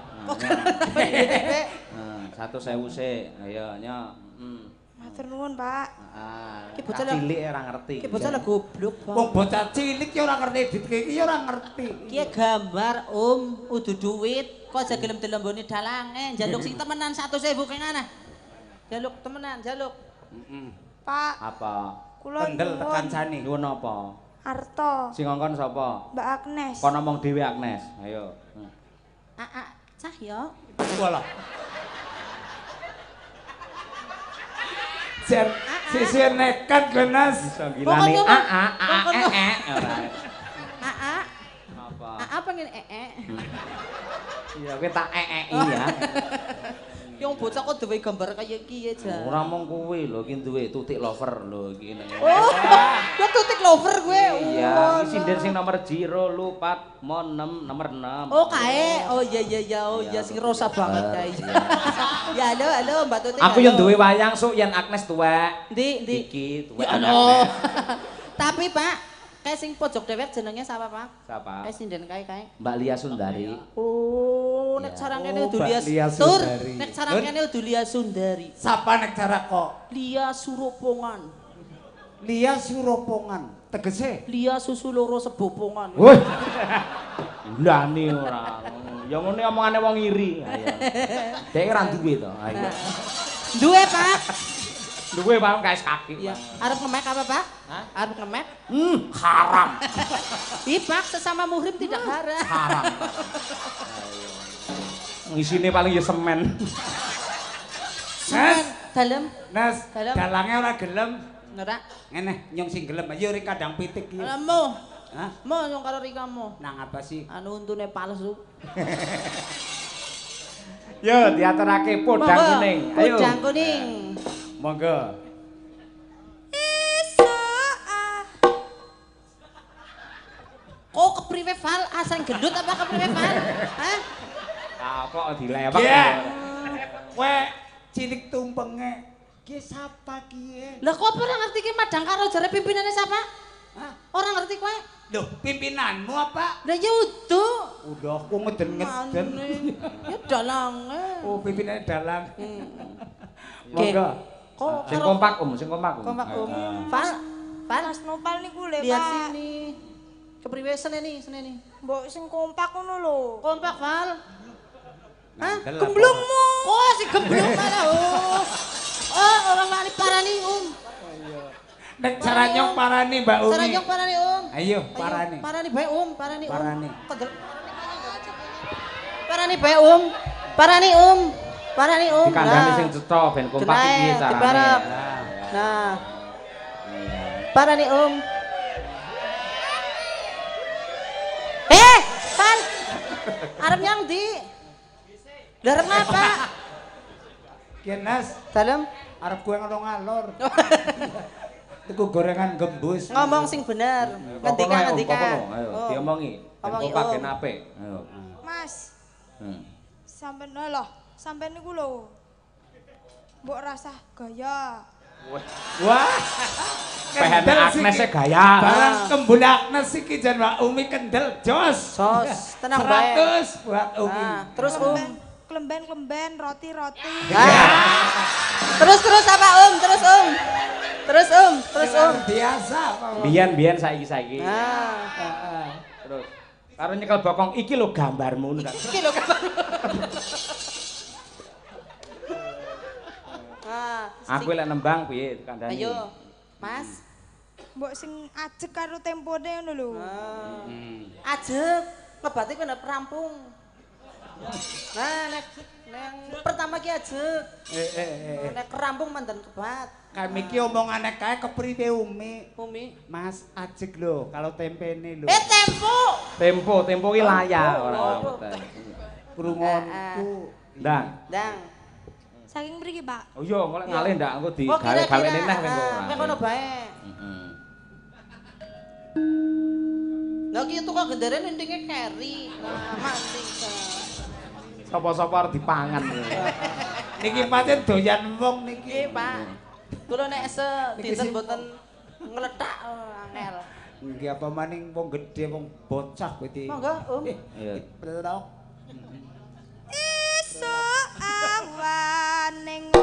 S1: Nah, 100.000 sik. Ayo nya.
S6: Matur nuwun, Pak.
S3: Ki bocah
S1: Bocah cilik ora ngerti.
S3: Ki bocah lah goblok, Pak.
S5: Wong bocah cilik ya ora ngerti edit iki ya ora ngerti.
S3: Ki gambar udu duit, kok aja gelem dilemboni dalange, njaluk sing temenan 100.000 kene ana. Jaluk temenan, jaluk.
S6: Pak,
S1: Apa?
S6: kula
S5: Kendel tekan
S6: nyuwun
S5: jane.
S1: Nuwun apa?
S6: Arto,
S1: Sing ngongkon sapa?
S6: Mbak Agnes.
S1: Kon ngomong dhewe Agnes. Ayo.
S3: Cahya.
S5: Walah. Jan sisi nekat genas.
S1: Gilane
S3: Pokoknya,
S1: ora.
S3: Aa,
S1: Apa?
S3: Aa pengen
S1: Iya, kowe tak ya.
S3: Yang bocah kok duwe gambar kaya iki ya, Jan.
S1: Ora mong kuwi lho, iki duwe tutik lover lho iki.
S3: Oh, kok tutik lover gue.
S1: Iya, iki sinden sing nomor 04 mon 6 nomor 6.
S3: Oh, kae. Oh iya. Oh iya sing rosa banget kae. Ya halo Mbak Tutik.
S1: Aku yo duwe wayang sok yen Agnes tuwek.
S3: Ndi.
S1: Iki tuwek
S3: Ya
S1: Agnes.
S3: Allah. Tapi Pak, kae sing pojok dewek jenenge sapa, Pak?
S1: Siapa?
S3: Kae sinden kae.
S1: Mbak Lia Sundari.
S3: Oh, nek sarang kene
S5: Oh,
S3: udu
S5: Mbak
S3: Lia
S5: Lia
S3: Tur.
S5: Sundari.
S3: Nek sarang kene udu Lia Sundari.
S5: Sapa nek cara kok?
S3: Lia Suropongan.
S5: Lia Suropongan. Tegese
S3: Lia susu loro sebopongan.
S1: Woi. Lani ora. Ya ngene omongane wong iri. Ayo. Dek ora duwe to. Ayo.
S3: Duwe, Pak.
S1: Duwe wae kae kaki.
S3: Iya. Arep ngemek apa, Pak? Hah? Arep ngemek?
S1: Haram.
S3: Ih, Pak, sesama muhrim tidak haram.
S1: Haram. Ngisine paling ya semen.
S5: Nes,
S3: Dalem.
S5: Nes,
S3: Dalam.
S5: dalange ora gelem.
S3: Ora.
S5: Ngene, nyong sing gelem ayo ring kadang pitik iki.
S3: Alamu.
S5: Hah?
S3: Mo yang karo rikamu.
S5: Nang apa sih?
S3: Anu untune palsu.
S1: Yo diaturake podang kuning. Ayo.
S3: Podang kuning.
S5: Monggo.
S3: Oh, kepriwe Val? Asal gendut apa kepriwe Val? Hah?
S1: Kok dilewak.
S5: Kowe cilik tumpenge ki sapa ki?
S3: Lah kok ora ngerti ki madang karo jare pimpinane sapa? Hah? Ora ngerti kowe?
S5: Loh, pimpinanmu apa?
S3: Lah ya udo.
S5: Udah aku ngeden-ngeden.
S3: Ya dalange.
S5: Oh, pimpinane dalang.
S3: Nggih.
S5: Monggo.
S3: Kok
S1: Sing
S3: karo
S1: kompak sing kompak.
S3: kompak Val, Val
S6: Mas Nopal niku lho,
S3: lihat
S6: Pak.
S3: sini. Kepriwe seneni?
S6: Mbok sing kompak ngono lho.
S3: Kompak Val. Hah?
S5: Nandel apa?
S3: Gemblungmu. Oh, si gemblung malah. Oh, orang wani parani,
S5: Nek cara nyong parani Mbak Umi.
S3: Saranyong parani,
S5: Ayo, parani.
S3: Parani bae, parani,
S5: Parani.
S3: Kedel. Parani bae, Parani, Parani,
S1: Dikandani sing cetha ben kompak iki piye carane.
S3: dibarep. Nah. Parani, Pan. Arep nyang ndi? Darep apa?
S5: Kenas,
S3: Dalem
S5: arep kowe ngono ngalor. Tuku gorengan gembus.
S3: ngomong sing bener. Ngendika.
S1: Ayo diomongi. Ben
S3: Omongi,
S1: kompak
S3: Om.
S1: ben apik. Ayo.
S6: Mas,
S1: Hmm.
S6: sampean lho, sampean niku lho. Mbok rasah gaya.
S5: Wah.
S1: Pehene
S5: Kendel
S1: Agnes
S5: siki.
S1: e gaya.
S5: Barang kembul Agnes iki jan Mbak Umi kendel jos.
S3: Sos, tenang bae.
S5: 100 buat Umi.
S3: Nah, terus
S6: Klemben, roti-roti.
S3: Terus apa Terus
S5: Biasa Pak.
S1: Biyen saiki.
S3: Nah,
S1: Terus karo nyekel bokong iki lho gambarmu kan.
S3: iki lho kabar.
S1: Aku lek nembang piye kandhani.
S3: Ayo, Mas.
S6: Mbok sing ajeg karo tempone ngono lho.
S3: Ajeg, ngebati kowe ndek rampung. Nah, nek pertama ki ajeg. Nek rampung mandan kebat.
S5: Kami ki omongane kae kepriwe Umi?
S3: Umi.
S5: Mas ajeg lho kalau tempene lho.
S1: Tempo ki layak ora ngoten.
S5: Krungonku.
S1: Ndang.
S6: Saking mriki, Pak.
S1: Oh iya, golek ngalih ndak engko
S3: Oh, kira-kira.
S1: digawe-gawe neh engko ora.
S3: Nek ngono bae.
S1: Heeh.
S3: Lah ki tukang gendere endinge keri. Nah, mati.
S1: Sapa-sapa arep dipangan.
S5: Niki pancen doyan wong niki.
S3: Nggih, Pak. Kula nek dinten mboten ngletak angel.
S5: Nggih apa maning wong gedhe wong bocah kowe iki.
S3: Monggo,
S5: Pelok.